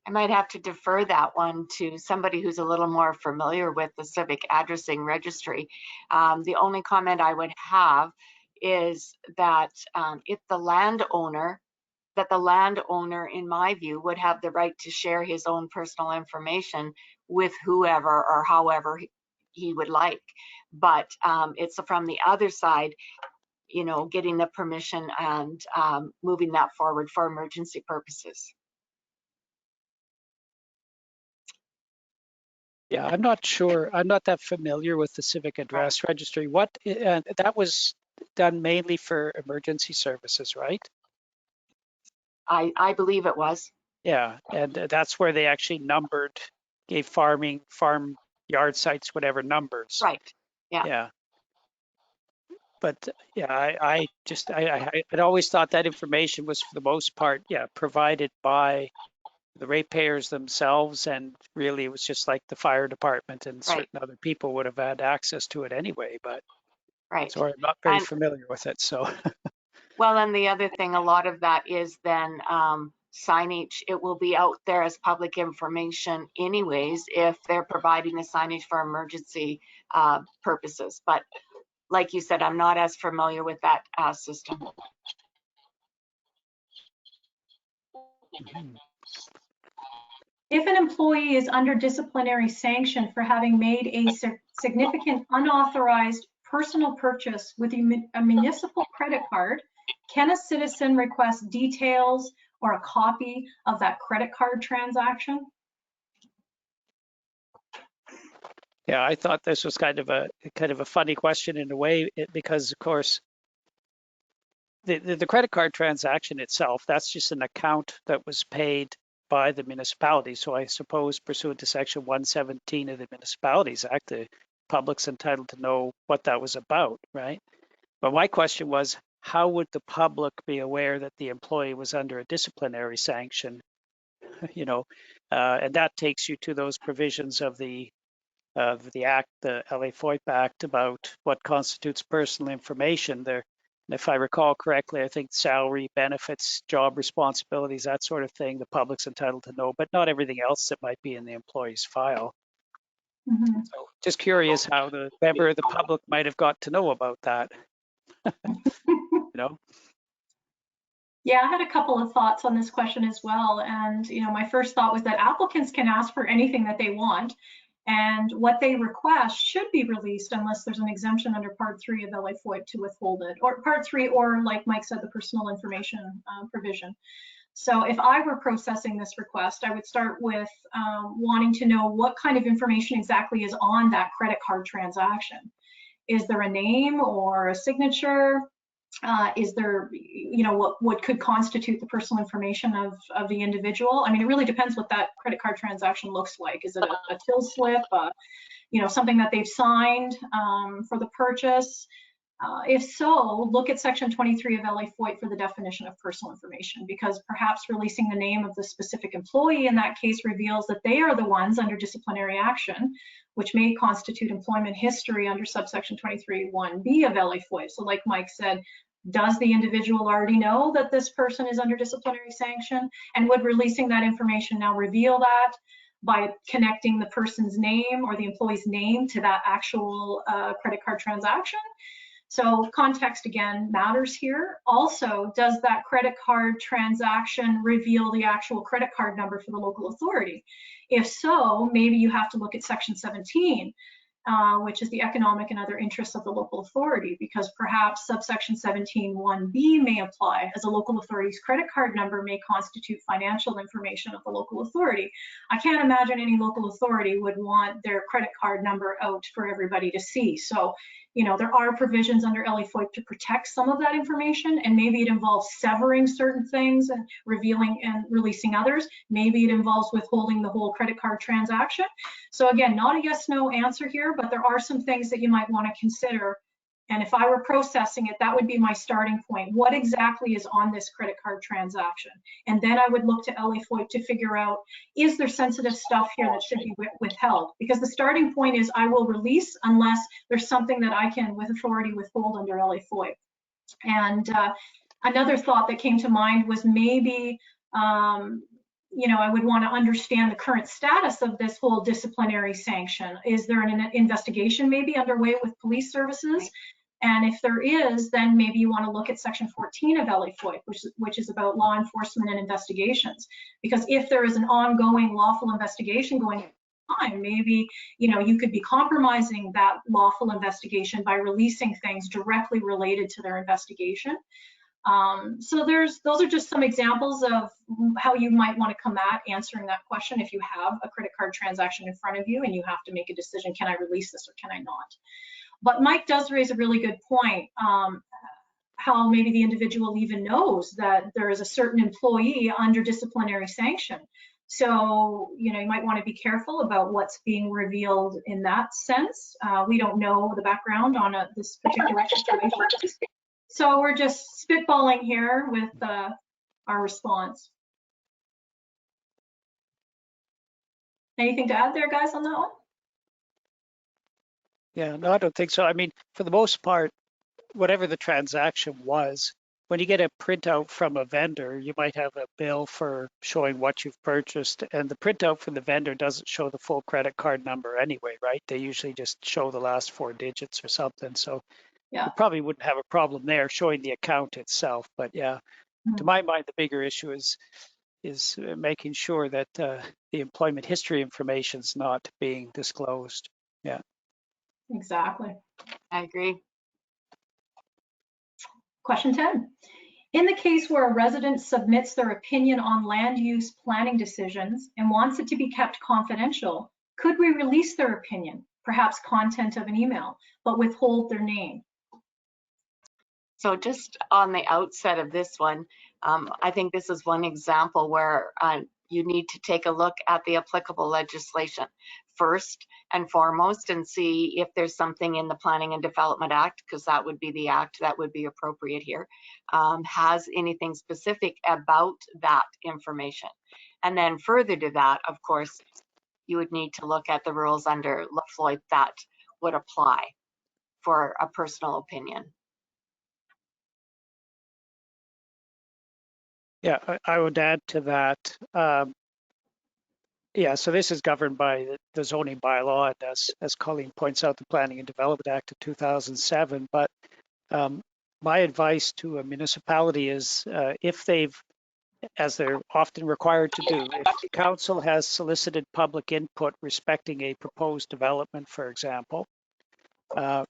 I might have to defer that one to somebody who's a little more familiar with the civic addressing registry. The only comment I would have is that if the landowner, in my view, would have the right to share his own personal information with whoever or however he would like. But it's from the other side, you know, getting the permission and moving that forward for emergency purposes.
yeah, I'm not sure. I'm not that familiar with the civic address registry. What that was done mainly for emergency services, right?
I believe it was.
Yeah, and that's where they actually gave farm yard sites, whatever numbers.
Right. Yeah.
Yeah. But yeah, I'd always thought that information was for the most part, yeah, provided by the ratepayers themselves, and really it was just like the fire department and certain other people would have had access to it anyway. But sorry, I'm not very familiar with it. So
well, and the other thing, a lot of that is then signage. It will be out there as public information anyways if they're providing the signage for emergency purposes. But like you said, I'm not as familiar with that system.
If an employee is under disciplinary sanction for having made a significant unauthorized personal purchase with a municipal credit card, can a citizen request details or a copy of that credit card transaction?
yeah, I thought this was kind of a funny question in a way, because of course the credit card transaction itself, that's just an account that was paid by the municipality. So I suppose pursuant to section 117 of the Municipalities Act, the public's entitled to know what that was about, right? But my question was, how would the public be aware that the employee was under a disciplinary sanction? You know, and that takes you to those provisions of the Act, the LA FOIP Act, about what constitutes personal information. There, and if I recall correctly, I think salary, benefits, job responsibilities, that sort of thing, the public's entitled to know, but not everything else that might be in the employee's file.
Mm-hmm.
So just curious how the member of the public might have got to know about that. You know?
Yeah, I had a couple of thoughts on this question as well. And, my first thought was that applicants can ask for anything that they want, and what they request should be released unless there's an exemption under Part 3 of LA FOIP to withhold it, or Part 3, or like Mike said, the personal information provision. So if I were processing this request, I would start with wanting to know what kind of information exactly is on that credit card transaction. Is there a name or a signature? Is there, what could constitute the personal information of the individual? I mean, it really depends what that credit card transaction looks like. Is it a till slip, something that they've signed for the purchase? If so, look at Section 23 of LA FOIP for the definition of personal information, because perhaps releasing the name of the specific employee in that case reveals that they are the ones under disciplinary action, which may constitute employment history under subsection 23(1)(b) of LA FOIP. So like Mike said, does the individual already know that this person is under disciplinary sanction? And would releasing that information now reveal that by connecting the person's name or the employee's name to that actual credit card transaction? So context again matters here. Also, does that credit card transaction reveal the actual credit card number for the local authority? If so, maybe you have to look at Section 17, which is the economic and other interests of the local authority, because perhaps subsection 17(1)(b) may apply, as a local authority's credit card number may constitute financial information of the local authority. I can't imagine any local authority would want their credit card number out for everybody to see. So, there are provisions under LA FOIP to protect some of that information, and maybe it involves severing certain things and revealing and releasing others. Maybe it involves withholding the whole credit card transaction. So again, not a yes/no answer here, but there are some things that you might want to consider. And if I were processing it, that would be my starting point. What exactly is on this credit card transaction? And then I would look to LA FOIP to figure out, is there sensitive stuff here that should be withheld? Because the starting point is I will release unless there's something that I can, with authority, withhold under LA FOIP. And another thought that came to mind was maybe, I would want to understand the current status of this whole disciplinary sanction. Is there an investigation maybe underway with police services? And if there is, then maybe you want to look at Section 14 of LA FOIP, which is about law enforcement and investigations. Because if there is an ongoing lawful investigation going on, maybe you could be compromising that lawful investigation by releasing things directly related to their investigation. So those are just some examples of how you might want to come at answering that question if you have a credit card transaction in front of you and you have to make a decision, can I release this or can I not? But Mike does raise a really good point, how maybe the individual even knows that there is a certain employee under disciplinary sanction. So, you might want to be careful about what's being revealed in that sense. We don't know the background on this particular situation. So we're just spitballing here with our response. Anything to add there, guys, on that one?
Yeah, no, I don't think so. I mean, for the most part, whatever the transaction was, when you get a printout from a vendor, you might have a bill for showing what you've purchased, and the printout from the vendor doesn't show the full credit card number anyway, right? They usually just show the last 4 digits or something. So
yeah,
you probably wouldn't have a problem there showing the account itself. But yeah, to my mind, the bigger issue is making sure that the employment history information is not being disclosed. Yeah.
Exactly.
I agree.
Question 10. In the case where a resident submits their opinion on land use planning decisions and wants it to be kept confidential, could we release their opinion, perhaps content of an email, but withhold their name?
So just on the outset of this one, I think this is one example where you need to take a look at the applicable legislation first and foremost and see if there's something in the Planning and Development Act, because that would be the act that would be appropriate here, has anything specific about that information. And then further to that, of course, you would need to look at the rules under LaFloyd that would apply for a personal opinion.
Yeah, I would add to that. Yeah, so this is governed by the zoning bylaw, and as Colleen points out, the Planning and Development Act of 2007. But my advice to a municipality is if they've, as they're often required to do, if council has solicited public input respecting a proposed development, for example,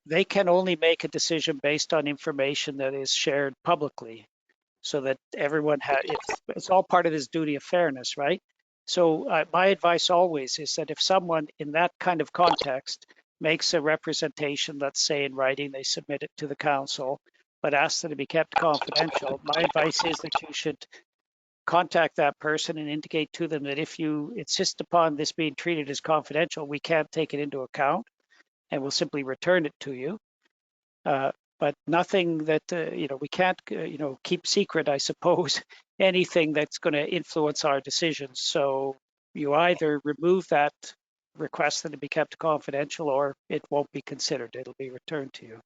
they can only make a decision based on information that is shared publicly, so that everyone has, it's all part of this duty of fairness, right? So my advice always is that if someone in that kind of context makes a representation, let's say in writing, they submit it to the council, but asks that it be kept confidential, my advice is that you should contact that person and indicate to them that if you insist upon this being treated as confidential, we can't take it into account and we'll simply return it to you. But nothing that, we can't, keep secret, I suppose, anything that's going to influence our decisions. So you either remove that request that it be kept confidential, or it won't be considered. It'll be returned to you.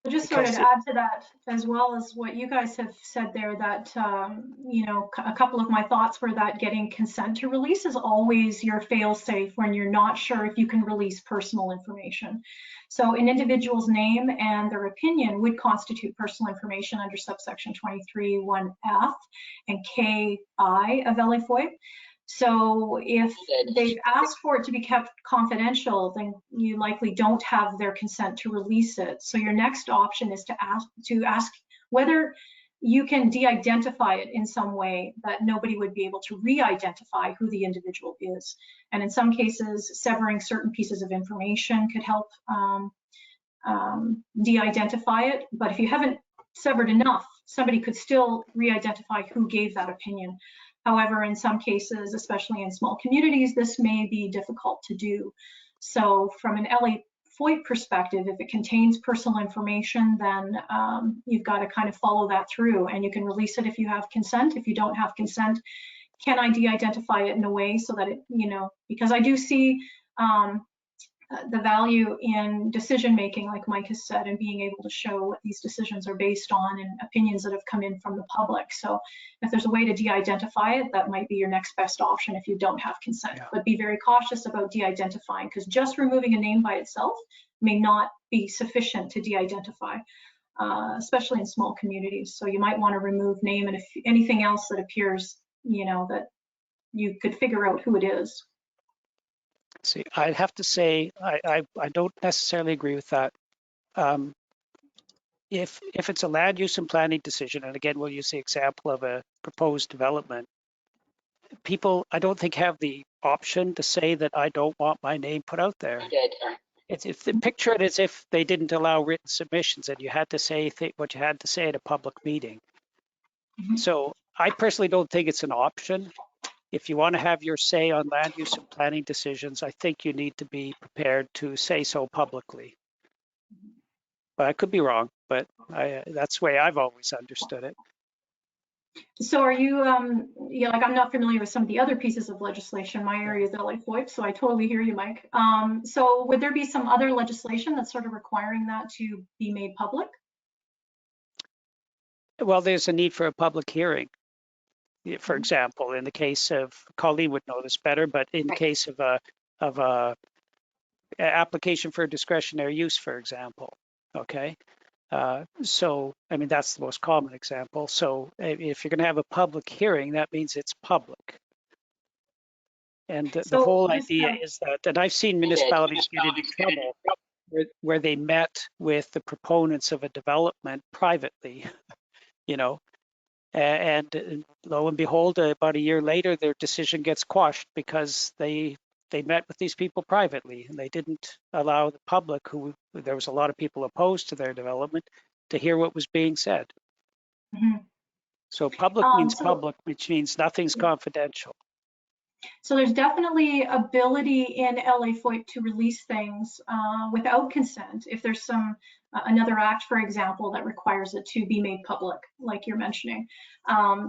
Just sort of add to that, as well as what you guys have said there, that, a couple of my thoughts were that getting consent to release is always your fail-safe when you're not sure if you can release personal information. So an individual's name and their opinion would constitute personal information under subsection 23(1)(f) and K(I) of LA-FOIP. So if they've asked for it to be kept confidential, then you likely don't have their consent to release it. So your next option is to ask whether you can de-identify it in some way that nobody would be able to re-identify who the individual is. And in some cases, severing certain pieces of information could help de-identify it. But if you haven't severed enough, somebody could still re-identify who gave that opinion. However, in some cases, especially in small communities, this may be difficult to do. So from an LA-FOIP perspective, if it contains personal information, then you've got to kind of follow that through, and you can release it if you have consent. If you don't have consent, can I de-identify it in a way so that it, because I do see the value in decision making, like Mike has said, and being able to show what these decisions are based on and opinions that have come in from the public. So if there's a way to de-identify it, that might be your next best option if you don't have consent. Yeah. But be very cautious about de-identifying, because just removing a name by itself may not be sufficient to de-identify, especially in small communities. So you might want to remove name and if anything else that appears, that you could figure out who it is.
See, I have to say, I don't necessarily agree with that. If it's a land use and planning decision, and again, we'll use the example of a proposed development, people, I don't think, have the option to say that I don't want my name put out there. It's if they picture it as if they didn't allow written submissions and you had to say what you had to say at a public meeting. Mm-hmm. So I personally don't think it's an option. If you want to have your say on land use and planning decisions, I think you need to be prepared to say so publicly. But I could be wrong, but that's the way I've always understood it.
So are you, I'm not familiar with some of the other pieces of legislation. My area is LA-FOIP, so I totally hear you, Mike. So would there be some other legislation that's sort of requiring that to be made public?
Well, there's a need for a public hearing. For example, in the case of, Colleen would know this better, but in the case of a application for discretionary use, for example, okay? So, I mean, that's the most common example. So if you're going to have a public hearing, that means it's public. And the whole idea is that, and I've seen municipalities get into trouble where they met with the proponents of a development privately, and lo and behold, about a year later, their decision gets quashed because they met with these people privately and they didn't allow the public, who there was a lot of people opposed to their development, to hear what was being said. Mm-hmm. So public means public, which means nothing's confidential.
So there's definitely ability in LA-FOIP to release things without consent if there's some another act, for example, that requires it to be made public, like you're mentioning.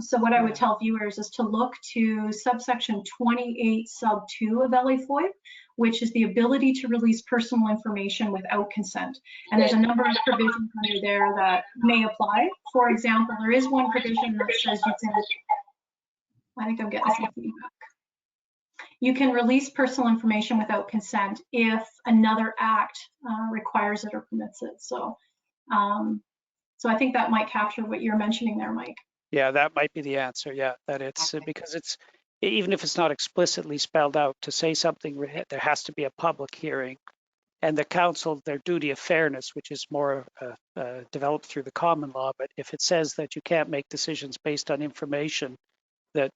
So what I would tell viewers is to look to subsection 28 sub 2 of LA-FOIP, which is the ability to release personal information without consent. And there's a number of provisions under there that may apply. For example, there is one provision that says you can, I think I'm getting some feedback. you can release personal information without consent if another act requires it or permits it. So, so I think that might capture what you're mentioning there, Mike.
Yeah, that might be the answer. Yeah, that it's because it's, even if it's not explicitly spelled out, to say something, there has to be a public hearing. And the council, their duty of fairness, which is more developed through the common law, but if it says that you can't make decisions based on information that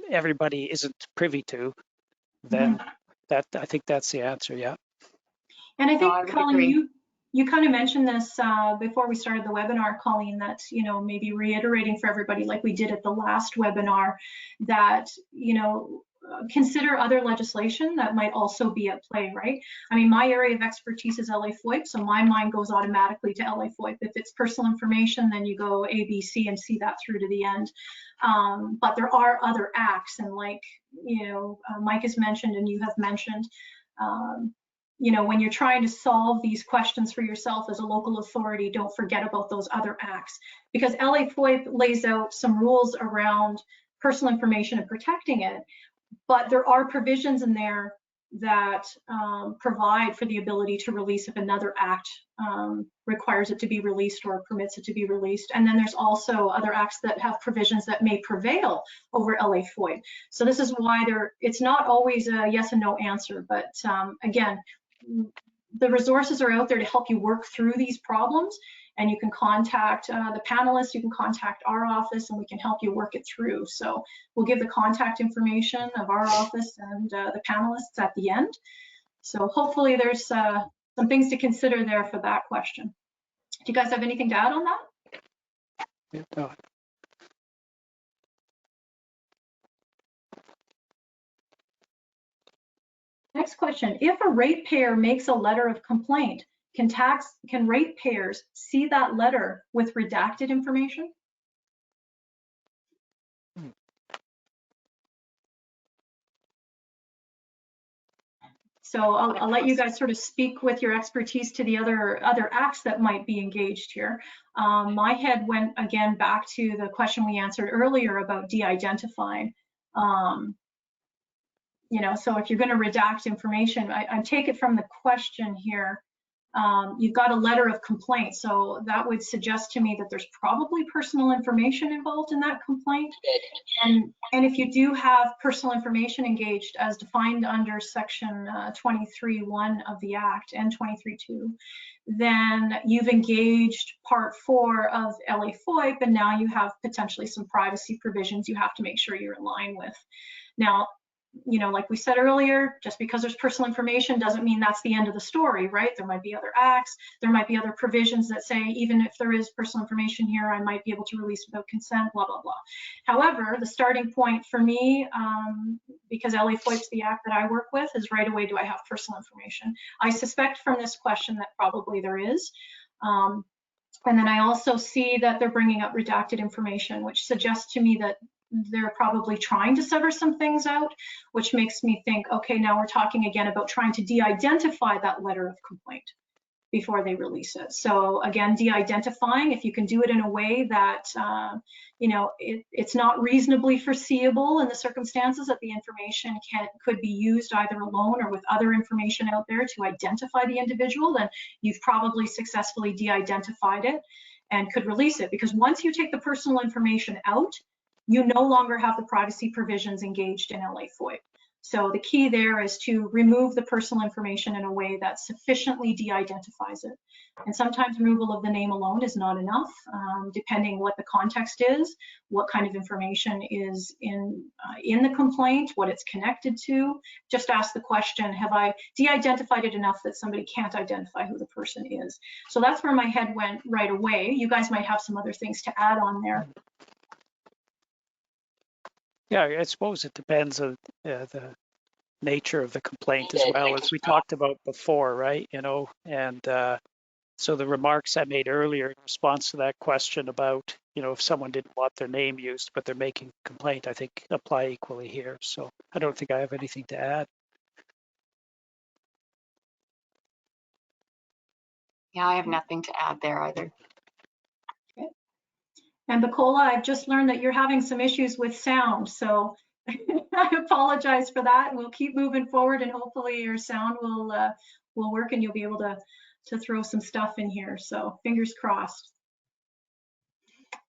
everybody isn't privy to, then that, I think that's the answer. Yeah.
And I think,
no,
Colleen, you kind of mentioned this before we started the webinar, Colleen, that, you know, maybe reiterating for everybody like we did at the last webinar, that, you know, consider other legislation that might also be at play, right? I mean, my area of expertise is LA FOIP, so my mind goes automatically to LA FOIP. If it's personal information, then you go A, B, C, and see that through to the end. But there are other acts, and like, you know, Mike has mentioned and you have mentioned, you know, when you're trying to solve these questions for yourself as a local authority, don't forget about those other acts, because LA FOIP lays out some rules around personal information and protecting it, but there are provisions in there that provide for the ability to release if another act requires it to be released or permits it to be released. And then there's also other acts that have provisions that may prevail over LA FOIP. So this is why it's not always a yes and no answer, but again, the resources are out there to help you work through these problems, and you can contact the panelists, you can contact our office, and we can help you work it through. So we'll give the contact information of our office and the panelists at the end. So hopefully there's some things to consider there for that question. Do you guys have anything to add on that?
Yeah.
Next question, if a ratepayer makes a letter of complaint, can ratepayers see that letter with redacted information? So I'll let you guys sort of speak with your expertise to the other acts that might be engaged here. My head went again back to the question we answered earlier about de-identifying. You know, so if you're going to redact information, I take it from the question here, you've got a letter of complaint. So that would suggest to me that there's probably personal information involved in that complaint. And if you do have personal information engaged as defined under section 23.1 of the Act and 23.2, then you've engaged part 4 of LA FOIP, and now you have potentially some privacy provisions you have to make sure you're in line with. Now, you know, like we said earlier, just because there's personal information doesn't mean that's the end of the story, right? There might be other acts, there might be other provisions that say, even if there is personal information here, I might be able to release without consent, blah, blah, blah. However, the starting point for me, because LA FOIP's the act that I work with, is right away, do I have personal information? I suspect from this question that probably there is. And then I also see that they're bringing up redacted information, which suggests to me that they're probably trying to sever some things out, which makes me think, okay, now we're talking again about trying to de-identify that letter of complaint before they release it. So again, de-identifying, if you can do it in a way that, you know, it's not reasonably foreseeable in the circumstances that the information could be used either alone or with other information out there to identify the individual, then you've probably successfully de-identified it and could release it. Because once you take the personal information out, you no longer have the privacy provisions engaged in LA FOIP. So the key there is to remove the personal information in a way that sufficiently de-identifies it. And sometimes removal of the name alone is not enough, depending what the context is, what kind of information is in the complaint, what it's connected to. Just ask the question, have I de-identified it enough that somebody can't identify who the person is? So that's where my head went right away. You guys might have some other things to add on there.
Yeah, I suppose it depends on the nature of the complaint as well, as we talked about before, right? You know, and so the remarks I made earlier in response to that question about, you know, if someone didn't want their name used, but they're making a complaint, I think apply equally here. So I don't think I have anything to add.
Yeah, I have nothing to add there either.
Okay. And Bacola, I've just learned that you're having some issues with sound. So I apologize for that. We'll keep moving forward, and hopefully your sound will work and you'll be able to throw some stuff in here. So fingers crossed.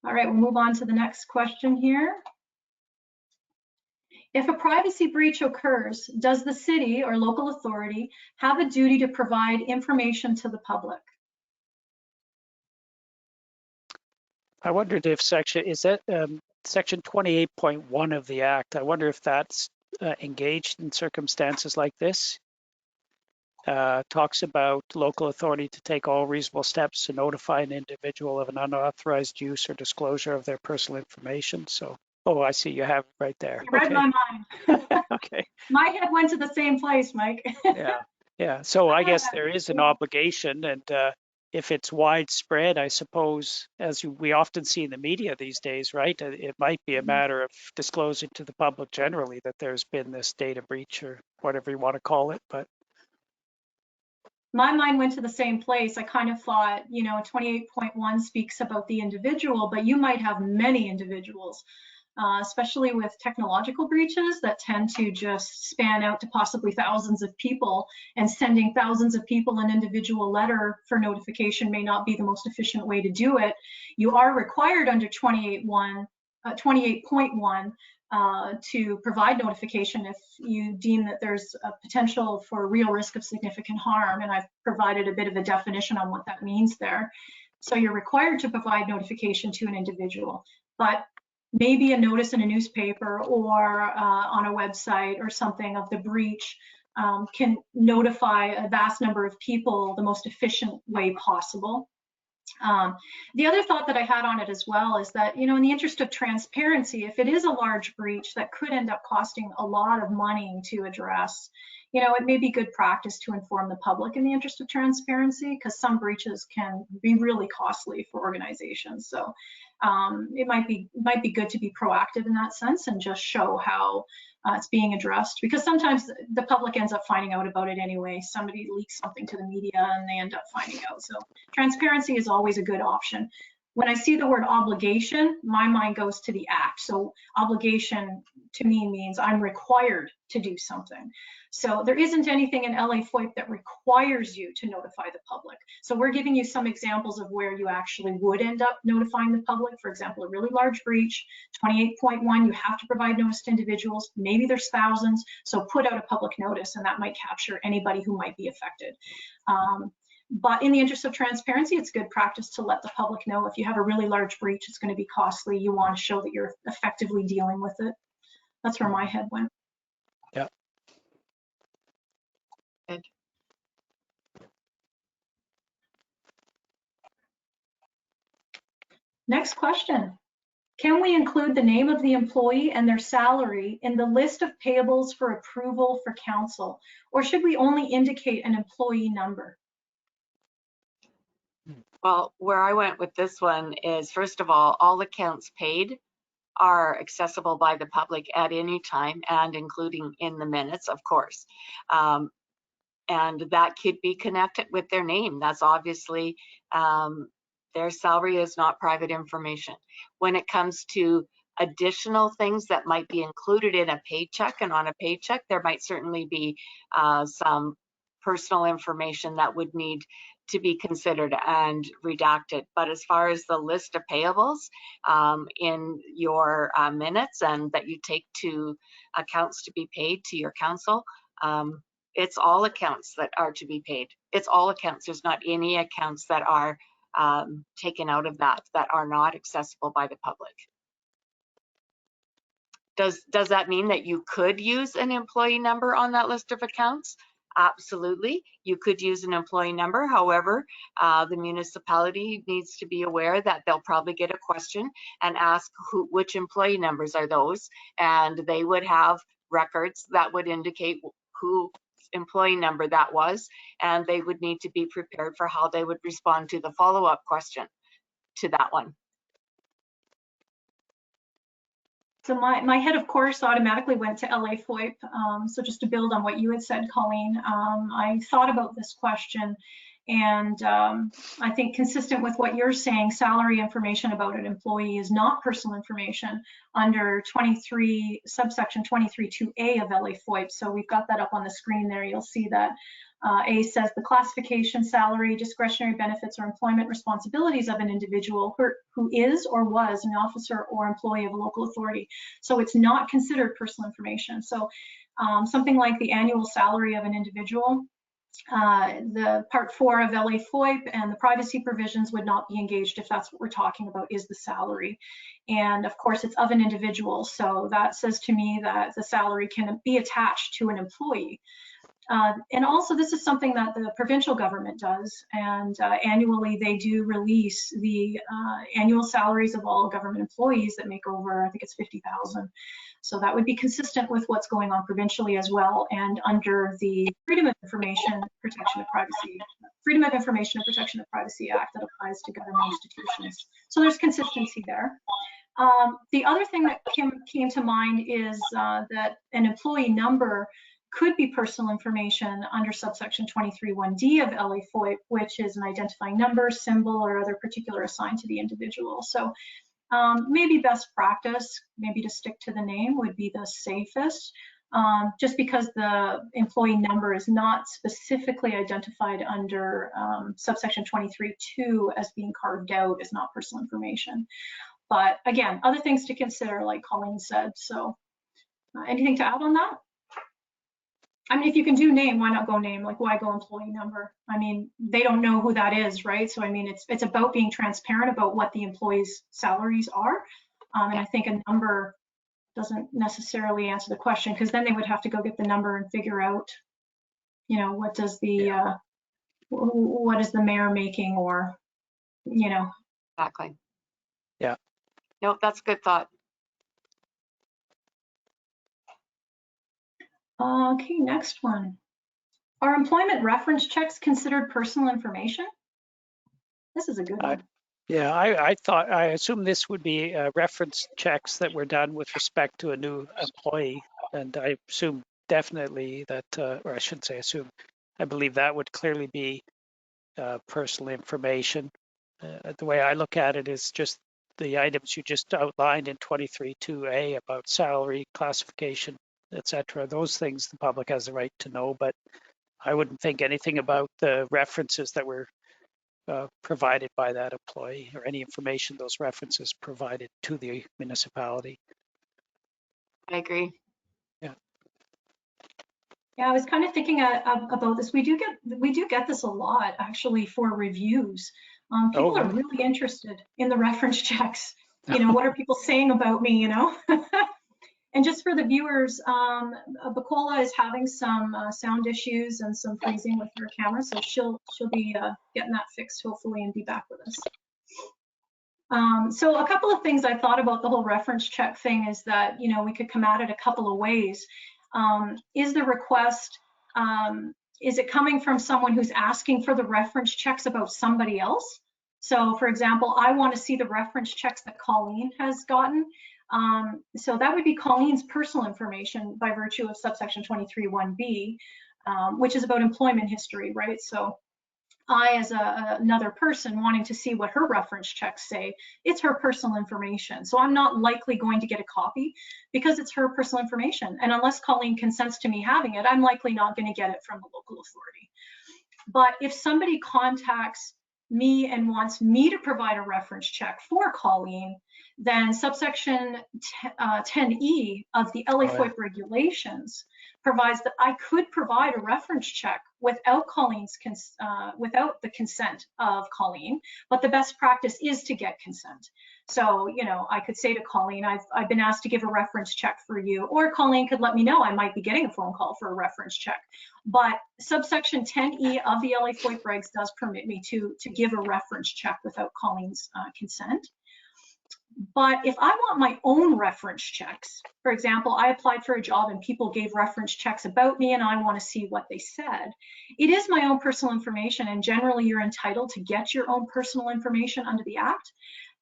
All right, we'll move on to the next question here. If a privacy breach occurs, does the city or local authority have a duty to provide information to the public?
I wondered if section 28.1 of the Act, I wonder if that's engaged in circumstances like this. Talks about local authority to take all reasonable steps to notify an individual of an unauthorized use or disclosure of their personal information. So, oh, I see you have it right there.
You read my mind.
Okay.
My head went to the same place, Mike.
Yeah. So I guess there is an obligation, and if it's widespread, I suppose, as we often see in the media these days, right? It might be a matter of disclosing to the public generally that there's been this data breach or whatever you want to call it, but.
My mind went to the same place. I kind of thought, 28.1 speaks about the individual, but you might have many individuals, especially with technological breaches that tend to just span out to possibly thousands of people, and sending thousands of people an individual letter for notification may not be the most efficient way to do it. You are required under 28.1 to provide notification if you deem that there's a potential for real risk of significant harm. And I've provided a bit of a definition on what that means there. So you're required to provide notification to an individual, but maybe a notice in a newspaper or on a website or something of the breach can notify a vast number of people the most efficient way possible. The other thought that I had on it as well is that, in the interest of transparency, if it is a large breach that could end up costing a lot of money to address, it may be good practice to inform the public in the interest of transparency, because some breaches can be really costly for organizations. So it might be good to be proactive in that sense and just show how it's being addressed, because sometimes the public ends up finding out about it anyway. Somebody leaks something to the media and they end up finding out. So transparency is always a good option. When I see the word obligation, my mind goes to the act. So obligation to me means I'm required to do something. So there isn't anything in LA FOIP that requires you to notify the public. So we're giving you some examples of where you actually would end up notifying the public. For example, a really large breach, 28.1, you have to provide notice to individuals. Maybe there's thousands. So put out a public notice, and that might capture anybody who might be affected. But in the interest of transparency, it's good practice to let the public know if you have a really large breach, it's going to be costly. You want to show that you're effectively dealing with it. That's where my head went.
Yeah.
Good.
Next question. Can we include the name of the employee and their salary in the list of payables for approval for council, or should we only indicate an employee number?
Well, where I went with this one is, first of all accounts paid are accessible by the public at any time, and including in the minutes, of course. And that could be connected with their name. That's obviously, their salary is not private information. When it comes to additional things that might be included in a paycheck, and on a paycheck, there might certainly be some personal information that would need to be considered and redacted. But as far as the list of payables in your minutes and that you take to accounts to be paid to your council, it's all accounts that are to be paid. It's all accounts. There's not any accounts that are taken out of that are not accessible by the public. Does that mean that you could use an employee number on that list of accounts? Absolutely, you could use an employee number. However, the municipality needs to be aware that they'll probably get a question and ask which employee numbers are those, and they would have records that would indicate who employee number that was, and they would need to be prepared for how they would respond to the follow-up question to that one.
So my head, of course, automatically went to LA FOIP. So just to build on what you had said, Colleen, I thought about this question, And I think consistent with what you're saying, salary information about an employee is not personal information under subsection 23(2)A of LA FOIP. So we've got that up on the screen there. You'll see that A says the classification, salary, discretionary benefits, or employment responsibilities of an individual who is or was an officer or employee of a local authority. So it's not considered personal information. So something like the annual salary of an individual, the Part 4 of LA FOIP and the privacy provisions would not be engaged if that's what we're talking about, is the salary. And of course, it's of an individual. So that says to me that the salary can be attached to an employee. And also, this is something that the provincial government does, and annually they do release the annual salaries of all government employees that make over, I think it's 50,000. So that would be consistent with what's going on provincially as well, and under the Freedom of Information and Protection of Privacy Act that applies to government institutions. So there's consistency there. The other thing that came to mind is that an employee number could be personal information under subsection 23(1)D of LA FOIP, which is an identifying number, symbol, or other particular assigned to the individual. So maybe best practice, maybe to stick to the name would be the safest, just because the employee number is not specifically identified under subsection 23(2) as being carved out as not personal information. But again, other things to consider, like Colleen said. So anything to add on that? I mean, if you can do name, why not go name? Like, why go employee number? I mean, they don't know who that is, right? So, I mean, it's about being transparent about what the employees' salaries are. And I think a number doesn't necessarily answer the question, because then they would have to go get the number and figure out, you know, what does the what is the mayor making, or, you know.
Exactly.
Yeah.
No, that's a good thought.
Okay, next one. Are employment reference checks considered personal information? This is a good one.
Yeah, I assume this would be reference checks that were done with respect to a new employee. And I assume definitely that, or I shouldn't say assume, I believe that would clearly be personal information. The way I look at it is just the items you just outlined in 23(2)A about salary, classification, etc. Those things the public has the right to know, but I wouldn't think anything about the references that were provided by that employee, or any information those references provided to the municipality.
I agree.
Yeah, I was kind of thinking about this. We do get this a lot, actually, for reviews. People are really interested in the reference checks. You know, what are people saying about me, you know? And just for the viewers, Bacola is having some sound issues and some freezing with her camera, so she'll be getting that fixed hopefully and be back with us. So a couple of things I thought about the whole reference check thing is that, you know, we could come at it a couple of ways. Is the request, is it coming from someone who's asking for the reference checks about somebody else? So for example, I want to see the reference checks that Colleen has gotten. So that would be Colleen's personal information by virtue of subsection 23(1)B, which is about employment history, right? So I, as another person wanting to see what her reference checks say, it's her personal information. So I'm not likely going to get a copy because it's her personal information. And unless Colleen consents to me having it, I'm likely not going to get it from the local authority. But if somebody contacts me and wants me to provide a reference check for Colleen, then subsection 10E of the LA FOIP regulations provides that I could provide a reference check without without the consent of Colleen, but the best practice is to get consent. So, you know, I could say to Colleen, I've been asked to give a reference check for you, or Colleen could let me know I might be getting a phone call for a reference check. But subsection 10E of the LA FOIP regs does permit me to give a reference check without Colleen's consent. But if I want my own reference checks, for example, I applied for a job and people gave reference checks about me and I want to see what they said, it is my own personal information, and generally you're entitled to get your own personal information under the Act.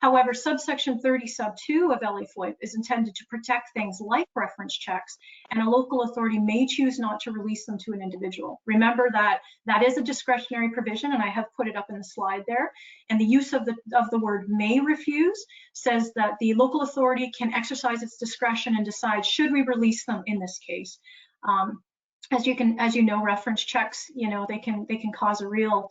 However, subsection 30 sub 2 of LA-FOIP is intended to protect things like reference checks, and a local authority may choose not to release them to an individual. Remember that that is a discretionary provision, and I have put it up in the slide there. And the use of the word may refuse says that the local authority can exercise its discretion and decide, should we release them in this case? As you know, reference checks, they can cause a real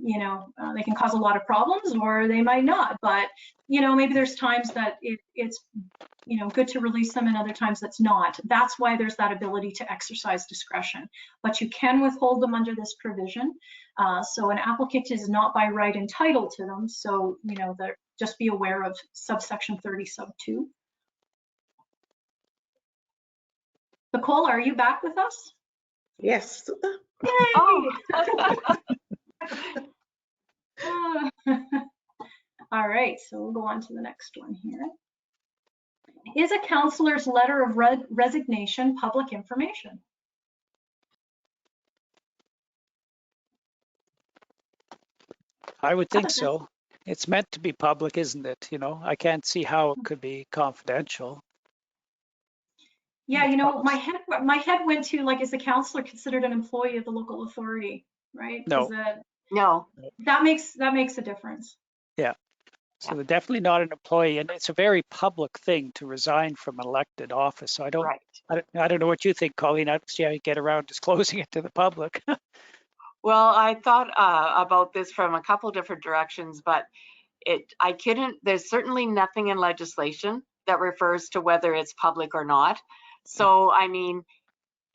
they can cause a lot of problems, or they might not. But maybe there's times that it's good to release them, and other times that's not. That's why there's that ability to exercise discretion. But you can withhold them under this provision. So an applicant is not by right entitled to them. So just be aware of subsection 30 sub 2. Nicole, are you back with us?
Yes.
Yay!
Oh.
All right, so we'll go on to the next one here. Is a counselor's letter of resignation public information?
I would think so. It's meant to be public, isn't it? I can't see how it could be confidential.
Yeah, my head went to, like, is the counselor considered an employee of the local authority, right?
No.
No.
That makes a difference.
Yeah. So they're definitely not an employee, and it's a very public thing to resign from an elected office. So I don't know what you think, Colleen. I don't see how you get around disclosing it to the public.
Well, I thought about this from a couple different directions, but there's certainly nothing in legislation that refers to whether it's public or not. So, I mean,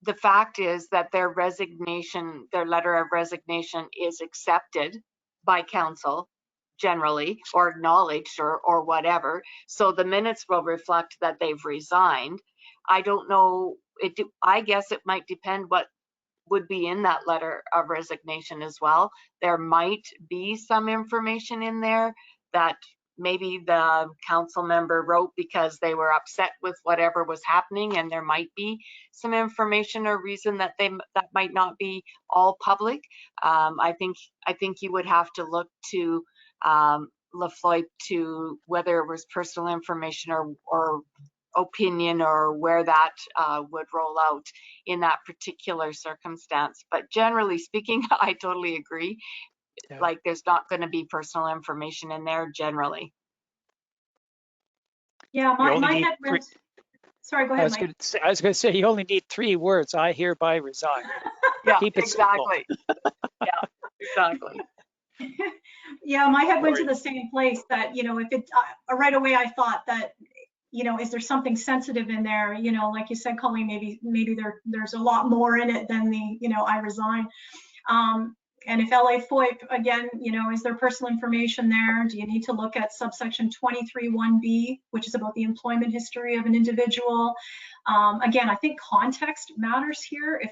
the fact is that their letter of resignation is accepted by council generally, or acknowledged, or whatever. So the minutes will reflect that they've resigned. I don't know, I guess it might depend what would be in that letter of resignation as well. There might be some information in there that maybe the council member wrote because they were upset with whatever was happening, and there might be some information or reason that might not be all public. I think you would have to look to LaFloip to whether it was personal information or opinion, or where that would roll out in that particular circumstance. But generally speaking, I totally agree. Yeah. Like, there's not going to be personal information in there generally.
Yeah, my head went. Sorry, go ahead, Mike.
I was going to say, you only need 3 words. I hereby resign.
Yeah,
keep it
exactly. Yeah, exactly.
Yeah, my head went to the same place, that if it right away I thought that is there something sensitive in there? Like you said, Colleen, maybe there's a lot more in it than the I resign. And if LA-FOIP, again, is there personal information there? Do you need to look at subsection 23(1)(b), which is about the employment history of an individual? Again, I think context matters here.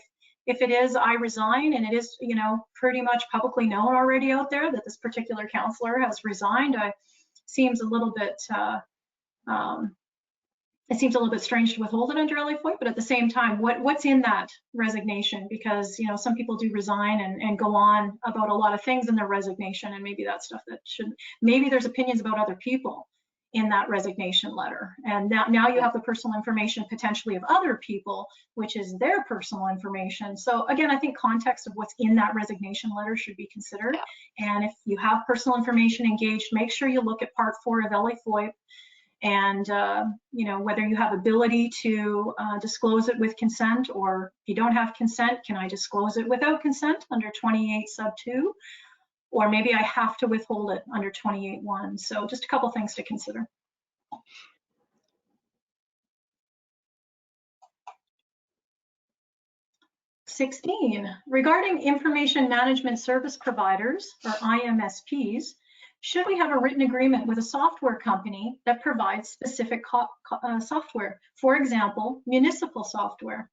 If it is I resign, and it is pretty much publicly known already out there that this particular counselor has resigned, seems a little bit strange to withhold it under LA-FOIP, but at the same time, what's in that resignation? Because some people do resign and go on about a lot of things in their resignation, and maybe that's stuff that shouldn't. Maybe there's opinions about other people in that resignation letter, and now you have the personal information potentially of other people, which is their personal information. So again, I think context of what's in that resignation letter should be considered. Yeah. And if you have personal information engaged, make sure you look at Part 4 of LA-FOIP. And whether you have ability to disclose it with consent, or if you don't have consent, can I disclose it without consent under 28 sub 2, or maybe I have to withhold it under 28(1). So just a couple things to consider. (16) Regarding information management service providers, or IMSPs, should we have a written agreement with a software company that provides specific software? For example, municipal software.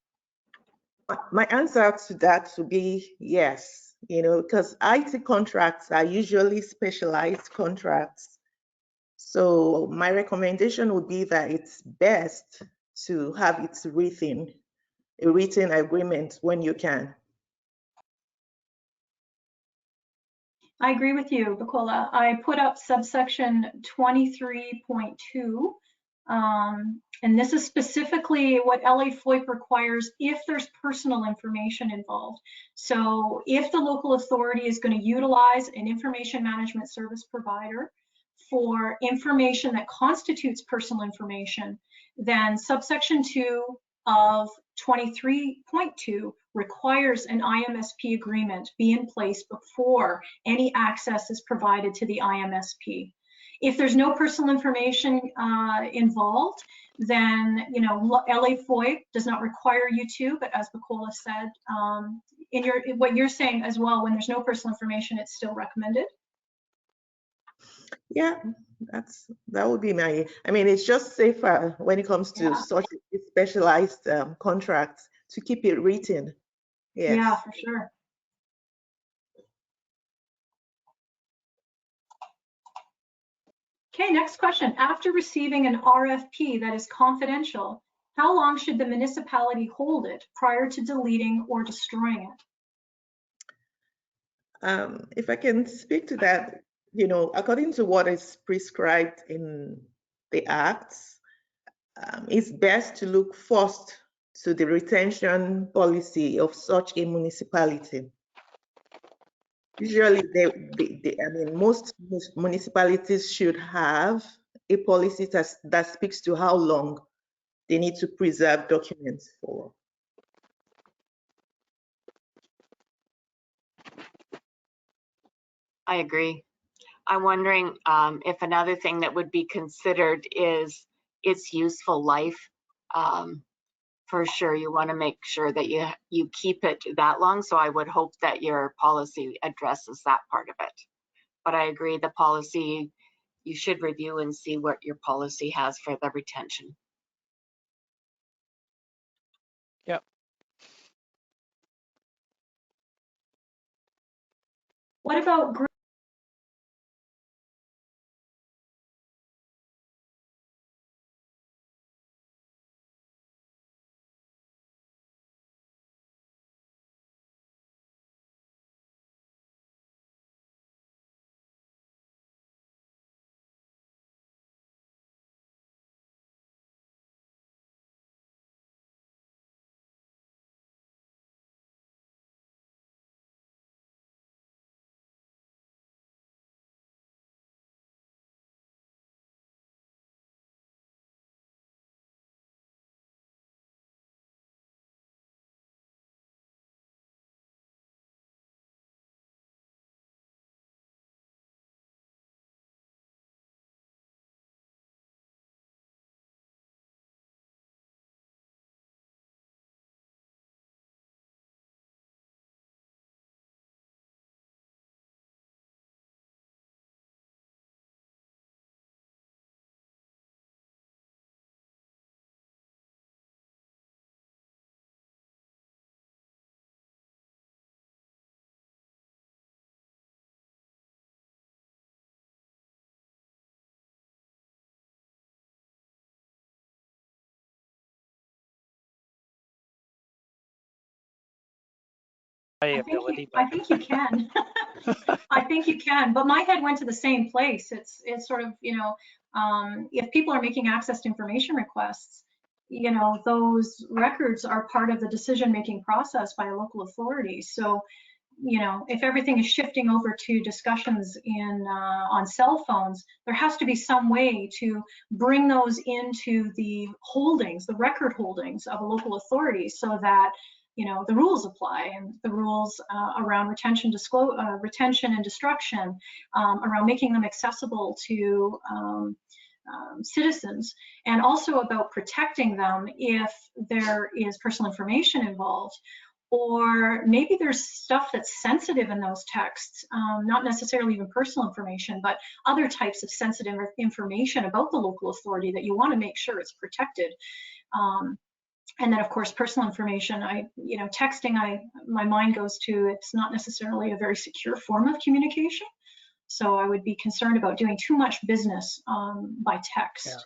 My answer to that would be yes, because IT contracts are usually specialized contracts. So my recommendation would be that it's best to have it written, a written agreement when you can.
I agree with you, Bacola. I put up subsection 23.2, and this is specifically what LA FOIP requires if there's personal information involved. So if the local authority is going to utilize an information management service provider for information that constitutes personal information, then subsection 2 of 23.2 requires an IMSP agreement be in place before any access is provided to the IMSP. If there's no personal information involved, then LA FOIP does not require you to, but as Bacola said, what you're saying as well, when there's no personal information, it's still recommended.
Yeah, that would be my, I mean, it's just safer when it comes to such specialized contracts to keep it written. Yes.
Yeah, for sure. Okay, next question. After receiving an RFP that is confidential, how long should the municipality hold it prior to deleting or destroying it?
If I can speak to that, according to what is prescribed in the acts, it's best to look first to the retention policy of such a municipality. Usually, I mean, most municipalities should have a policy that speaks to how long they need to preserve documents for.
I agree. I'm wondering if another thing that would be considered is its useful life. For sure, you want to make sure that you keep it that long. So I would hope that your policy addresses that part of it. But I agree, the policy, you should review and see what your policy has for the retention.
Yep.
What about group? I think you can. I think you can, but my head went to the same place. It's sort of, if people are making access to information requests, those records are part of the decision-making process by a local authority. So, if everything is shifting over to discussions on cell phones, there has to be some way to bring those into the holdings, the record holdings of a local authority, so that the rules apply, and the rules around retention and destruction, around making them accessible to citizens, and also about protecting them if there is personal information involved, or maybe there's stuff that's sensitive in those texts, not necessarily even personal information, but other types of sensitive information about the local authority that you want to make sure it's protected. And then, of course, personal information. Texting, my mind goes to, it's not necessarily a very secure form of communication. So I would be concerned about doing too much business by text.
Yeah.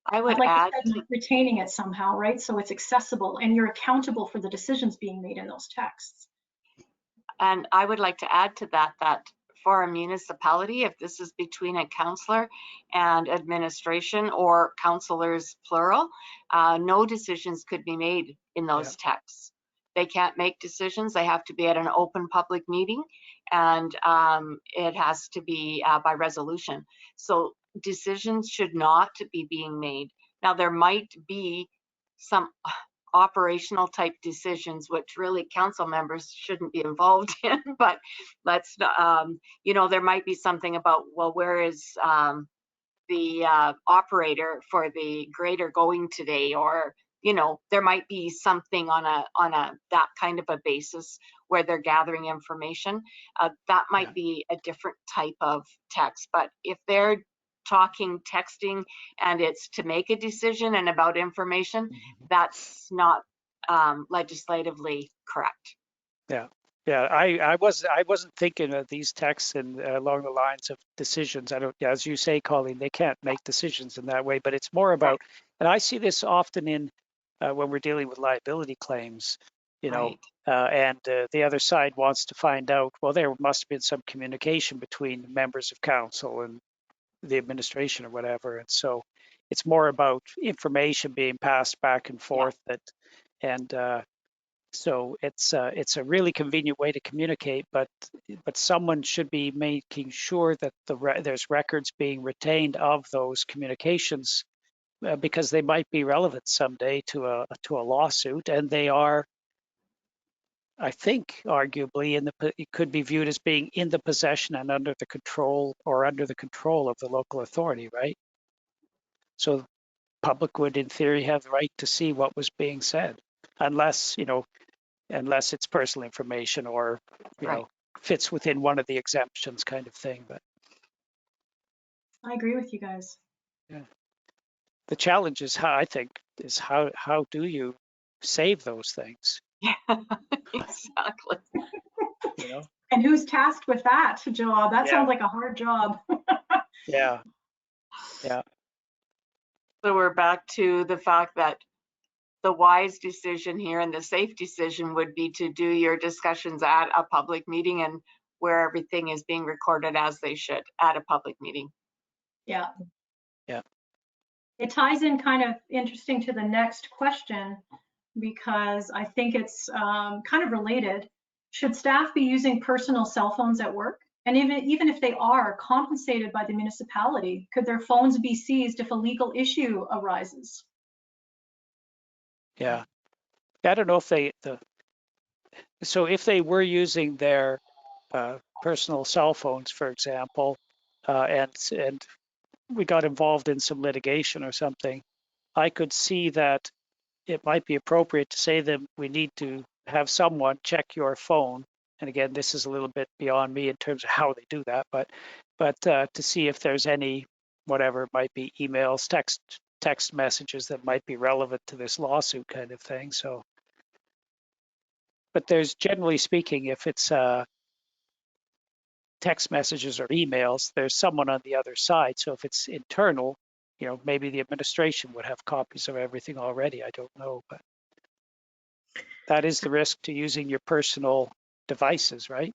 I would add
retaining it somehow, right? So it's accessible and you're accountable for the decisions being made in those texts.
And I would like to add to that, that for a municipality, if this is between a councillor and administration or councillors plural, no decisions could be made in those texts. They can't make decisions. They have to be at an open public meeting, and it has to be by resolution. So decisions should not be being made. Now, there might be some operational type decisions which really council members shouldn't be involved in, but let's you know, there might be something about, well, where is the operator for the grader going today, or you know, there might be something on a that kind of a basis where they're gathering information. That might be a different type of text, but if they're talking texting and it's to make a decision and about information, that's not legislatively correct.
I wasn't thinking of these texts and along the lines of decisions. I don't, as you say, Colleen, they can't make decisions in that way, but it's more about, and I see this often in when we're dealing with liability claims, you know, and the other side wants to find out, well, there must have been some communication between members of council and the administration or whatever. And so it's more about information being passed back and forth so it's a really convenient way to communicate, but someone should be making sure that there's records being retained of those communications because they might be relevant someday to a lawsuit, and they are, I think, arguably it could be viewed as being in the possession and under the control of the local authority, right? So public would, in theory, have the right to see what was being said, unless it's personal information or you know fits within one of the exemptions, kind of thing. But
I agree with you guys.
Yeah, the challenge is how do you save those things?
Yeah, exactly.
You know.
And who's tasked with that job? That sounds like a hard job.
Yeah.
So we're back to the fact that the wise decision here and the safe decision would be to do your discussions at a public meeting and where everything is being recorded as they should at a public meeting.
Yeah.
Yeah.
It ties in kind of interesting to the next question, because I think it's kind of related. Should staff be using personal cell phones at work? And even if they are compensated by the municipality, could their phones be seized if a legal issue arises?
Yeah. I don't know if so if they were using their personal cell phones, for example, and we got involved in some litigation or something, I could see that it might be appropriate to say that we need to have someone check your phone. And again, this is a little bit beyond me in terms of how they do that, but to see if there's any, whatever it might be, emails, text messages that might be relevant to this lawsuit, kind of thing. So, but there's, generally speaking, if it's text messages or emails, there's someone on the other side. So if it's internal, you know, maybe the administration would have copies of everything already. I don't know, but that is the risk to using your personal devices, right?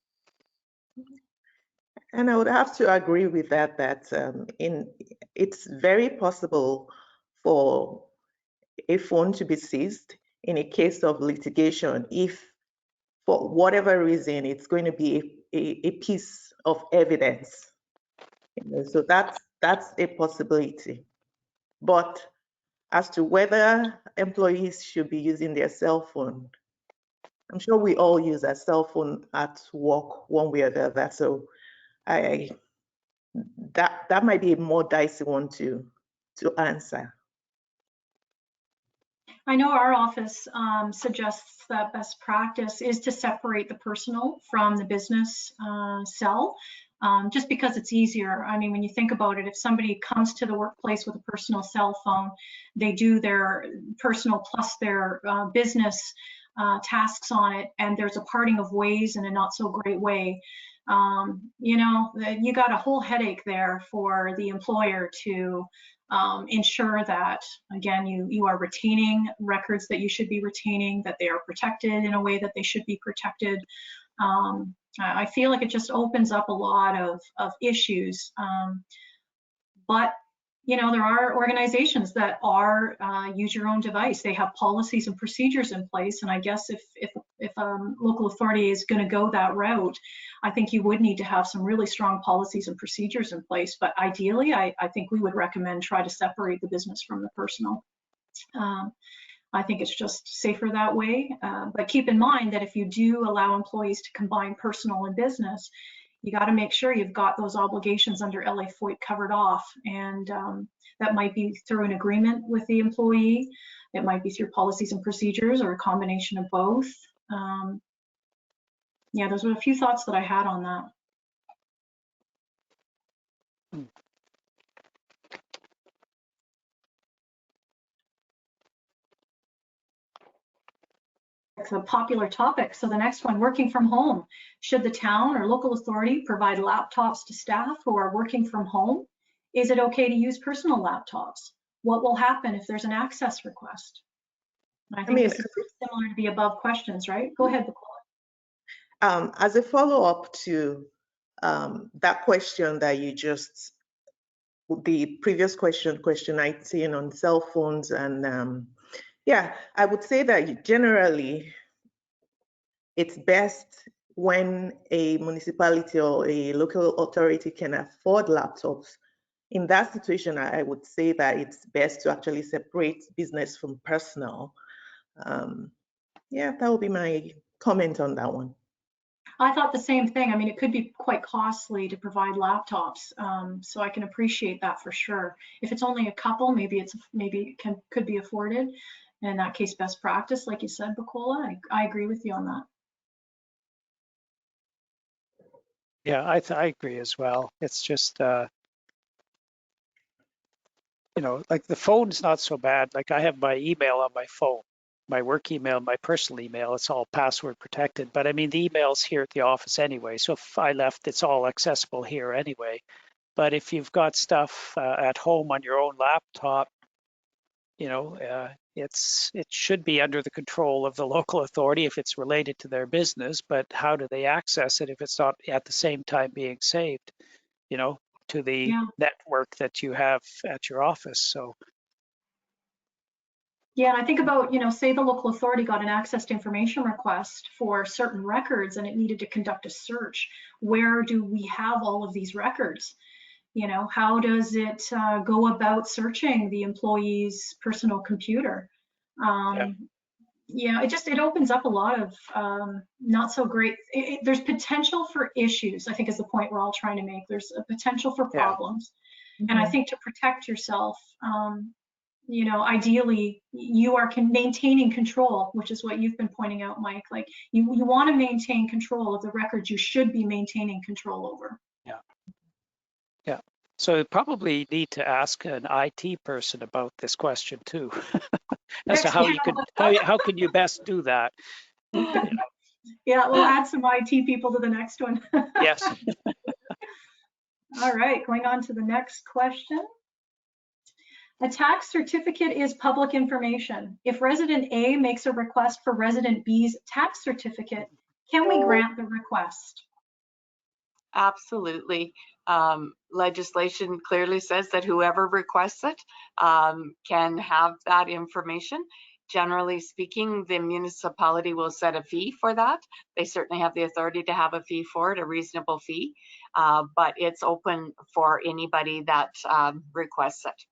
And I would have to agree with that, it's very possible for a phone to be seized in a case of litigation if, for whatever reason, it's going to be a piece of evidence. So that's a possibility. But as to whether employees should be using their cell phone, I'm sure we all use our cell phone at work one way or the other. So that might be a more dicey one to answer.
I know our office suggests that best practice is to separate the personal from the business cell, just because it's easier. I mean, when you think about it, if somebody comes to the workplace with a personal cell phone, they do their personal plus their business tasks on it, and there's a parting of ways in a not so great way. You know, you got a whole headache there for the employer to ensure that, again, you are retaining records that you should be retaining, that they are protected in a way that they should be protected. I feel like it just opens up a lot of issues. But you know, there are organizations that are use your own device. They have policies and procedures in place. And I guess if local authority is going to go that route, I think you would need to have some really strong policies and procedures in place. But ideally, I think we would recommend try to separate the business from the personal. I think it's just safer that way. But keep in mind that if you do allow employees to combine personal and business, you got to make sure you've got those obligations under LA FOIT covered off. And that might be through an agreement with the employee. It might be through policies and procedures or a combination of both. Yeah, those were a few thoughts that I had on that. It's a popular topic. So the next one, working from home. Should the town or local authority provide laptops to staff who are working from home? Is it okay to use personal laptops? What will happen if there's an access request? I think this is similar to the above questions, right? Go ahead, Nicola.
As a follow-up to that question that you just, the previous question 19 on cell phones, and yeah, I would say that generally it's best when a municipality or a local authority can afford laptops. In that situation, I would say that it's best to actually separate business from personal. Yeah, that would be my comment on that one.
I thought the same thing. I mean, it could be quite costly to provide laptops, so I can appreciate that for sure. If it's only a couple, maybe it could be afforded. And in that case, best practice, like you said, Bacola, I agree with you on that.
Yeah, I agree as well. It's just, you know, like the phone's not so bad. Like I have my email on my phone, my work email, my personal email, it's all password protected. But I mean, the email's here at the office anyway. So if I left, it's all accessible here anyway. But if you've got stuff at home on your own laptop, you know, it should be under the control of the local authority if it's related to their business, but how do they access it if it's not at the same time being saved, you know, to the network that you have at your office? So
yeah, and I think about, you know, say the local authority got an access to information request for certain records and it needed to conduct a search. Where do we have all of these records? You know, how does it go about searching the employee's personal computer? Yeah, it opens up a lot of not so great. There's potential for issues, I think is the point we're all trying to make. There's a potential for problems. And I think to protect yourself, you know, ideally you are maintaining control, which is what you've been pointing out, Mike. Like you want to maintain control of the records you should be maintaining control over.
Yeah. So probably need to ask an IT person about this question too, as to how you could, how can you best do that? You know?
Yeah, we'll add some IT people to the next one.
Yes.
All right, going on to the next question. A tax certificate is public information. If resident A makes a request for resident B's tax certificate, can we grant the request?
Absolutely. Legislation clearly says that whoever requests it can have that information. Generally speaking, the municipality will set a fee for that. They certainly have the authority to have a fee for it, a reasonable fee, but it's open for anybody that requests it.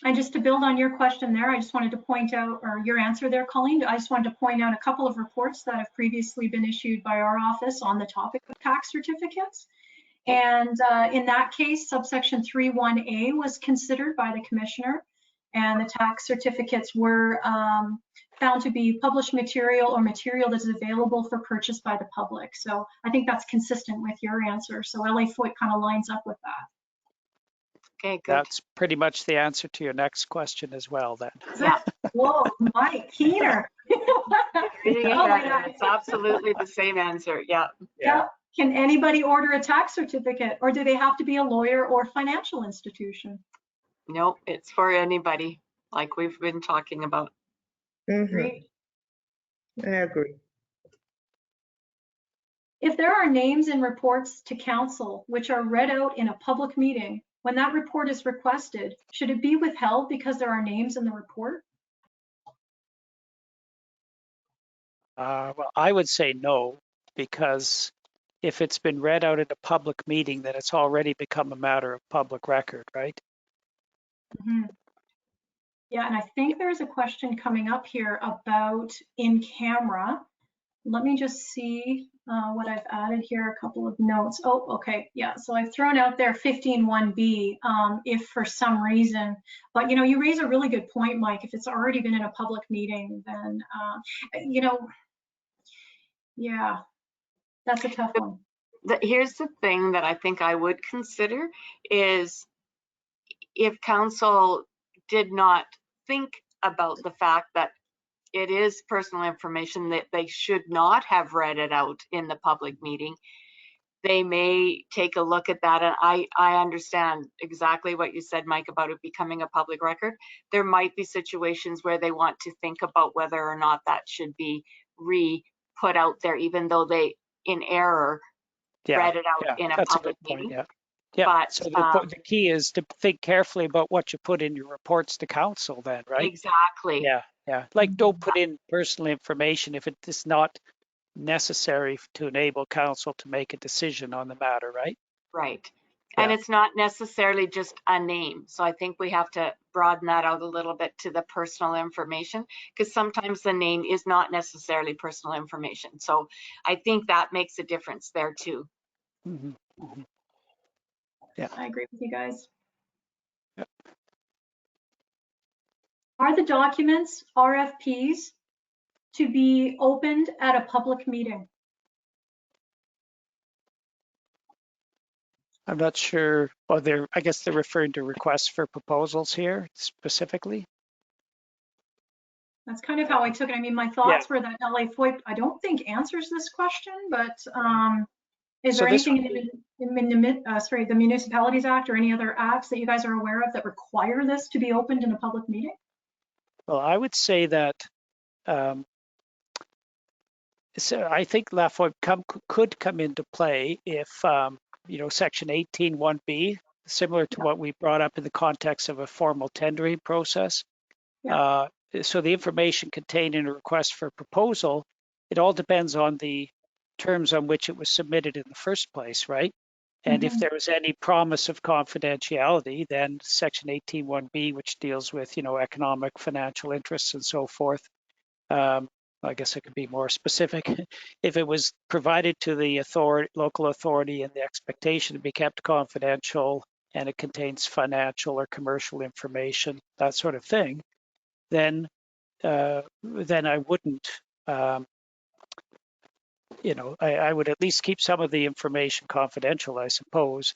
And just to build on your question there, I just wanted to point out, or your answer there, Colleen, I just wanted to point out a couple of reports that have previously been issued by our office on the topic of tax certificates. And in that case, subsection 3.1a was considered by the commissioner, and the tax certificates were found to be published material or material that is available for purchase by the public. So I think that's consistent with your answer. So LA FOIT kind of lines up with that.
Okay, good.
That's pretty much the answer to your next question as well then.
Yeah.
Whoa, Mike, keener.
It's absolutely the same answer. Yeah.
Yeah. Can anybody order a tax certificate, or do they have to be a lawyer or financial institution?
Nope, it's for anybody, like we've been talking about.
Great.
I agree.
If there are names in reports to council which are read out in a public meeting, when that report is requested, should it be withheld because there are names in the report?
Well, I would say no, because if it's been read out at a public meeting, then it's already become a matter of public record, right?
Mm-hmm. Yeah, and I think there's a question coming up here about in camera. Let me just see what I've added here, a couple of notes. Oh, okay, yeah, so I've thrown out there 15(1)B if for some reason, but you know, you raise a really good point, Mike. If it's already been in a public meeting, then, you know, yeah, that's a tough one.
Here's the thing that I think I would consider is if council did not think about the fact that it is personal information, that they should not have read it out in the public meeting, they may take a look at that. And I understand exactly what you said, Mike, about it becoming a public record. There might be situations where they want to think about whether or not that should be put out there, even though they in error read it out in a
that's
public
a good
meeting.
point, yeah.
But
so the key is to think carefully about what you put in your reports to council then, right?
Exactly.
Yeah. Like, don't put in personal information if it is not necessary to enable council to make a decision on the matter, right?
Right.
Yeah.
And it's not necessarily just a name. So I think we have to broaden that out a little bit to the personal information, because sometimes the name is not necessarily personal information. So I think that makes a difference there too.
Mm-hmm. Mm-hmm. Yeah.
I agree with you guys.
Yep.
Are the documents, RFPs, to be opened at a public meeting?
I'm not sure. Well, I guess they're referring to requests for proposals here specifically.
That's kind of how I took it. I mean, my thoughts were that LA FOIP, I don't think answers this question, but is there anything in the Municipalities Act or any other acts that you guys are aware of that require this to be opened in a public meeting?
Well, I would say that so I think LAFOIP could come into play if, you know, section 18(1)B, similar to what we brought up in the context of a formal tendering process.
Yeah.
So the information contained in a request for proposal, it all depends on the terms on which it was submitted in the first place, right? And if there was any promise of confidentiality, then section 18(1)B, which deals with, you know, economic, financial interests and so forth, I guess it could be more specific. If it was provided to the local authority and the expectation to be kept confidential and it contains financial or commercial information, that sort of thing, then I wouldn't, you know, I would at least keep some of the information confidential, I suppose.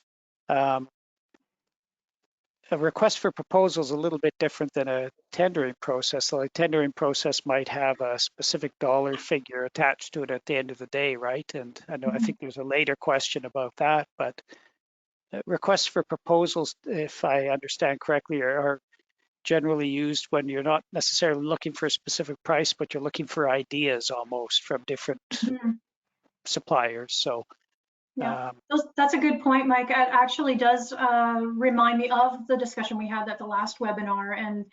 A request for proposal is a little bit different than a tendering process. So a tendering process might have a specific dollar figure attached to it at the end of the day, right? And I think there's a later question about that, but requests for proposals, if I understand correctly, are generally used when you're not necessarily looking for a specific price, but you're looking for ideas almost from different suppliers. So
yeah, that's a good point, Mike. It actually does remind me of the discussion we had at the last webinar. And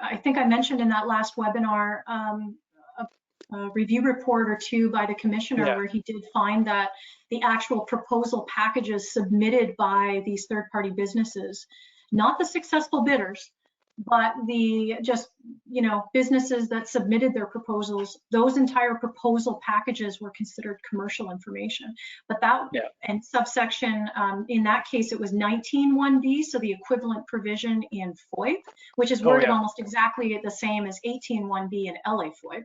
I think I mentioned in that last webinar a review report or two by the commissioner where he did find that the actual proposal packages submitted by these third-party businesses, not the successful bidders, but the just, you know, businesses that submitted their proposals, those entire proposal packages were considered commercial information. But that, and subsection, in that case, it was 19(1)B, so the equivalent provision in FOIP, which is worded almost exactly the same as 18(1)B in LA FOIP.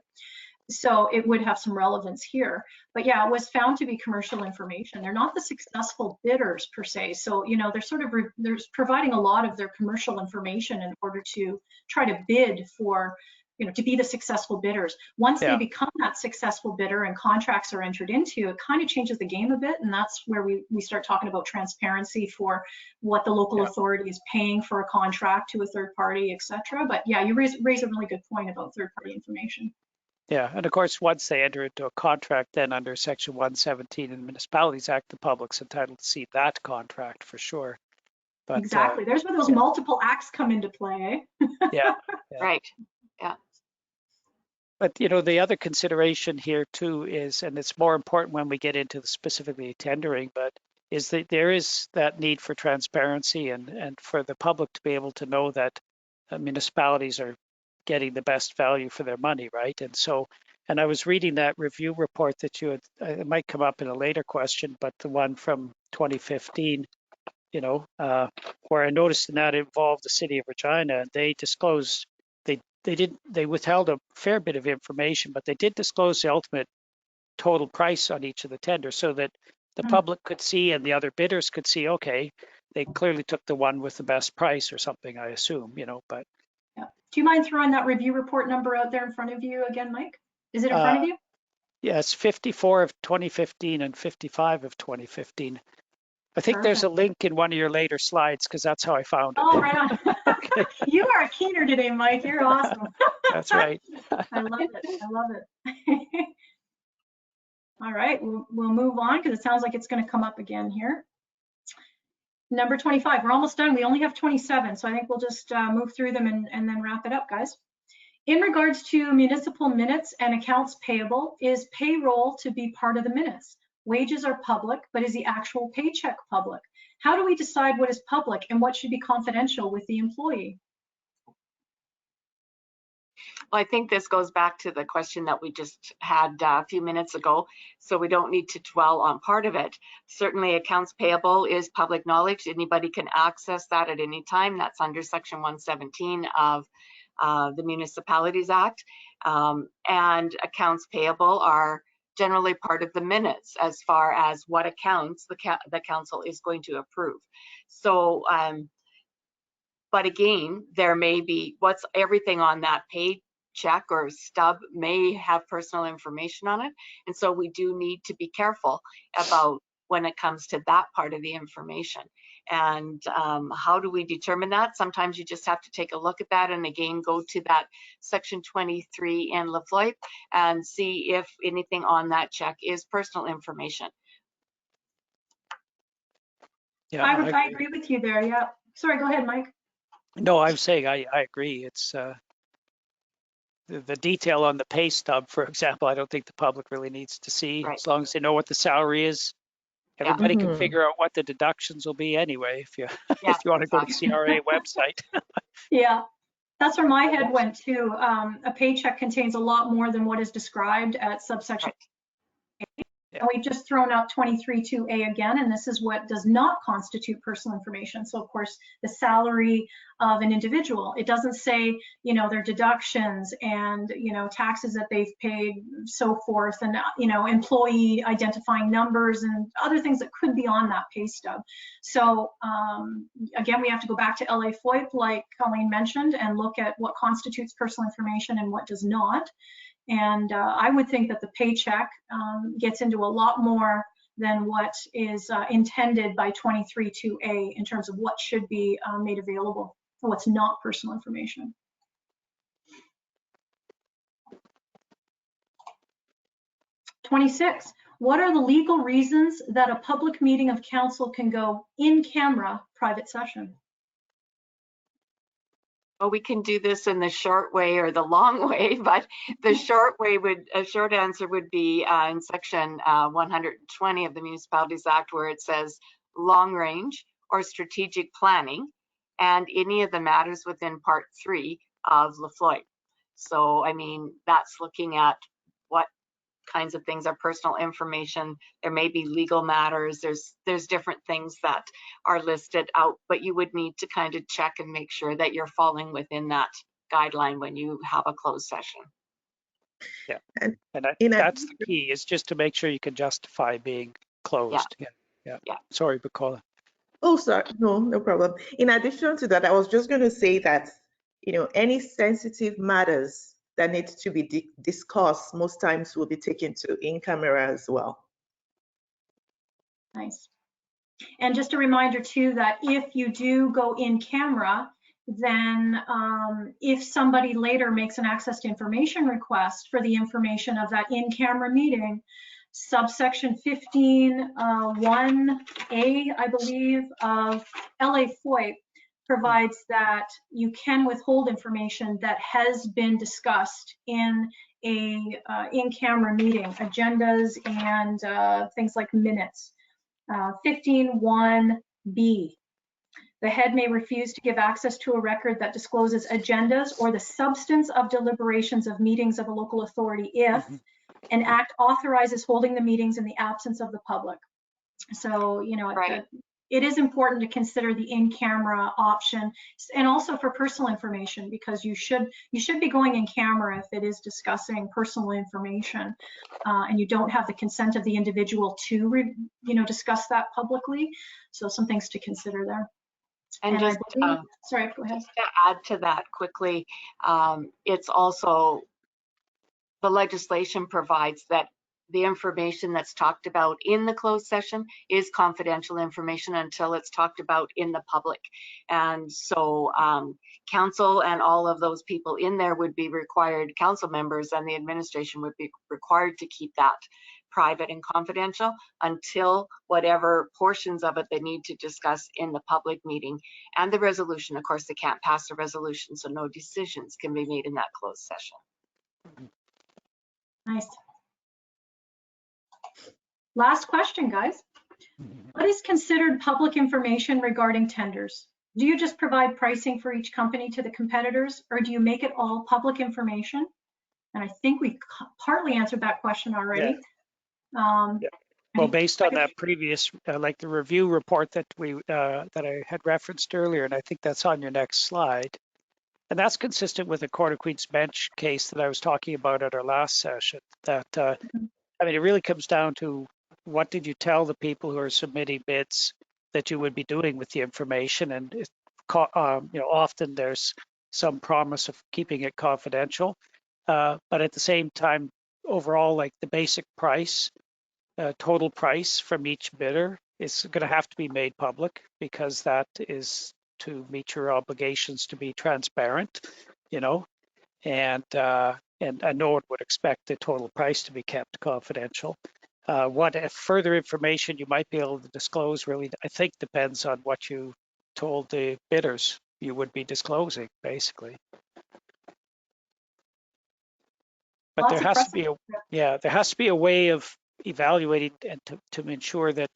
So it would have some relevance here. But yeah, it was found to be commercial information. They're not the successful bidders per se. So, you know, they're sort of, they're providing a lot of their commercial information in order to try to bid for, you know, to be the successful bidders. Once they become that successful bidder and contracts are entered into, it kind of changes the game a bit. And that's where we start talking about transparency for what the local authority is paying for a contract to a third party, et cetera. But yeah, you raise a really good point about third party information.
Yeah, and of course, once they enter into a contract, then under Section 117 in the Municipalities Act, the public's entitled to see that contract for sure. But
exactly. There's where those
yeah.
multiple acts come into play.
Yeah.
Right. Yeah.
But you know, the other consideration here too is, and it's more important when we get into the specifically tendering, but is that there is that need for transparency and for the public to be able to know that municipalities are getting the best value for their money, right? And so, and I was reading that review report that you had, it might come up in a later question, but the one from 2015, you know, where I noticed in that it involved the city of Regina, and they disclosed, they withheld a fair bit of information, but they did disclose the ultimate total price on each of the tenders so that the public could see and the other bidders could see, okay, they clearly took the one with the best price or something, I assume, you know, but.
Yeah. Do you mind throwing that review report number out there in front of you again, Mike? Is it in front of you?
Yes, 54 of 2015 and 55 of 2015. I think
Perfect.
there's a link in one of your later slides because that's how I found it.
Oh, right on. Okay. You are a keener today, Mike. You're awesome.
That's right.
I love it. I love it. All right, we'll move on because it sounds like it's going to come up again here. Number 25, we're almost done. We only have 27, so I think we'll just move through them and then wrap it up, guys. In regards to municipal minutes and accounts payable, is payroll to be part of the minutes? Wages are public, but is the actual paycheck public? How do we decide what is public and what should be confidential with the employee?
Well, I think this goes back to the question that we just had a few minutes ago, so we don't need to dwell on part of it. Certainly accounts payable is public knowledge. Anybody can access that at any time. That's under Section 117 of the Municipalities Act. And accounts payable are generally part of the minutes as far as what accounts the council is going to approve. So, but again, there may be what's everything on that paycheck or stub may have personal information on it. And so we do need to be careful about when it comes to that part of the information. And how do we determine that? Sometimes you just have to take a look at that and again, go to that Section 23 in Lafloy and see if anything on that check is personal information.
Yeah,
I agree with you there. Yeah. Sorry, go ahead, Mike.
No, I'm saying I agree. It's the detail on the pay stub, for example, I don't think the public really needs to see.
Right.
As long as they know what the salary is, everybody can figure out what the deductions will be anyway if you if you want to go to the CRA website.
Yeah, that's where my head went too. A paycheck contains a lot more than what is described at subsection.
Right.
And we've just thrown out 23(2)A again, and this is what does not constitute personal information. So of course, the salary of an individual, it doesn't say, you know, their deductions and, you know, taxes that they've paid, so forth, and, you know, employee identifying numbers and other things that could be on that pay stub. So again, we have to go back to LA FOIP, like Colleen mentioned, and look at what constitutes personal information and what does not. And I would think that the paycheck gets into a lot more than what is intended by 23(2)A in terms of what should be made available and what's not personal information. (26) What are the legal reasons that a public meeting of council can go in camera private session?
Well, we can do this in the short way or the long way, but the short way would, a short answer would be in Section 120 of the Municipalities Act, where it says long range or strategic planning and any of the matters within Part 3 of Lafloy. So, I mean, that's looking at what kinds of things are personal information. There may be legal matters. There's different things that are listed out, but you would need to kind of check and make sure that you're falling within that guideline when you have a closed session.
Yeah, and that's the key, is just to make sure you can justify being closed. Yeah. Sorry, Bacola.
Oh, sorry. No problem. In addition to that, I was just going to say that, you know, any sensitive matters that needs to be discussed most times will be taken to in camera as well.
Nice. And just a reminder too that if you do go in camera, then if somebody later makes an access to information request for the information of that in-camera meeting, subsection 15(1)(a), I believe, of LA FOIP provides that you can withhold information that has been discussed in a in-camera meeting, agendas and things like minutes. 15(1)(b). The head may refuse to give access to a record that discloses agendas or the substance of deliberations of meetings of a local authority if an act authorizes holding the meetings in the absence of the public. So, you know,
Right.
it is important to consider the in-camera option, and also for personal information, because you should be going in camera if it is discussing personal information, and you don't have the consent of the individual to, discuss that publicly. So some things to consider there.
And just,
sorry, go ahead.
Just to add to that quickly, it's also, the legislation provides that the information that's talked about in the closed session is confidential information until it's talked about in the public. And so council and all of those people in there would be required, council members and the administration would be required to keep that private and confidential until whatever portions of it they need to discuss in the public meeting. And the resolution, of course, they can't pass a resolution, so no decisions can be made in that closed session.
Nice. Last question, guys. What is considered public information regarding tenders? Do you just provide pricing for each company to the competitors, or do you make it all public information? And I think we partly answered that question already.
Yeah. Well, based on that previous, like the review report that I had referenced earlier, and I think that's on your next slide. And that's consistent with the Court of Queen's Bench case that I was talking about at our last session. That I mean, it really comes down to what did you tell the people who are submitting bids that you would be doing with the information, and often there's some promise of keeping it confidential, but at the same time, overall, like the basic price, total price from each bidder is going to have to be made public, because that is to meet your obligations to be transparent, and no one would expect the total price to be kept confidential. What further information you might be able to disclose really, I think, depends on what you told the bidders you would be disclosing, basically. But there has to be a way of evaluating and to ensure that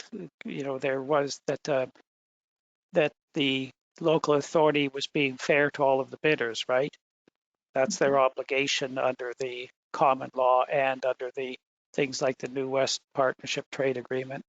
that the local authority was being fair to all of the bidders, right? That's their obligation under the common law and under the things like the New West Partnership Trade Agreement.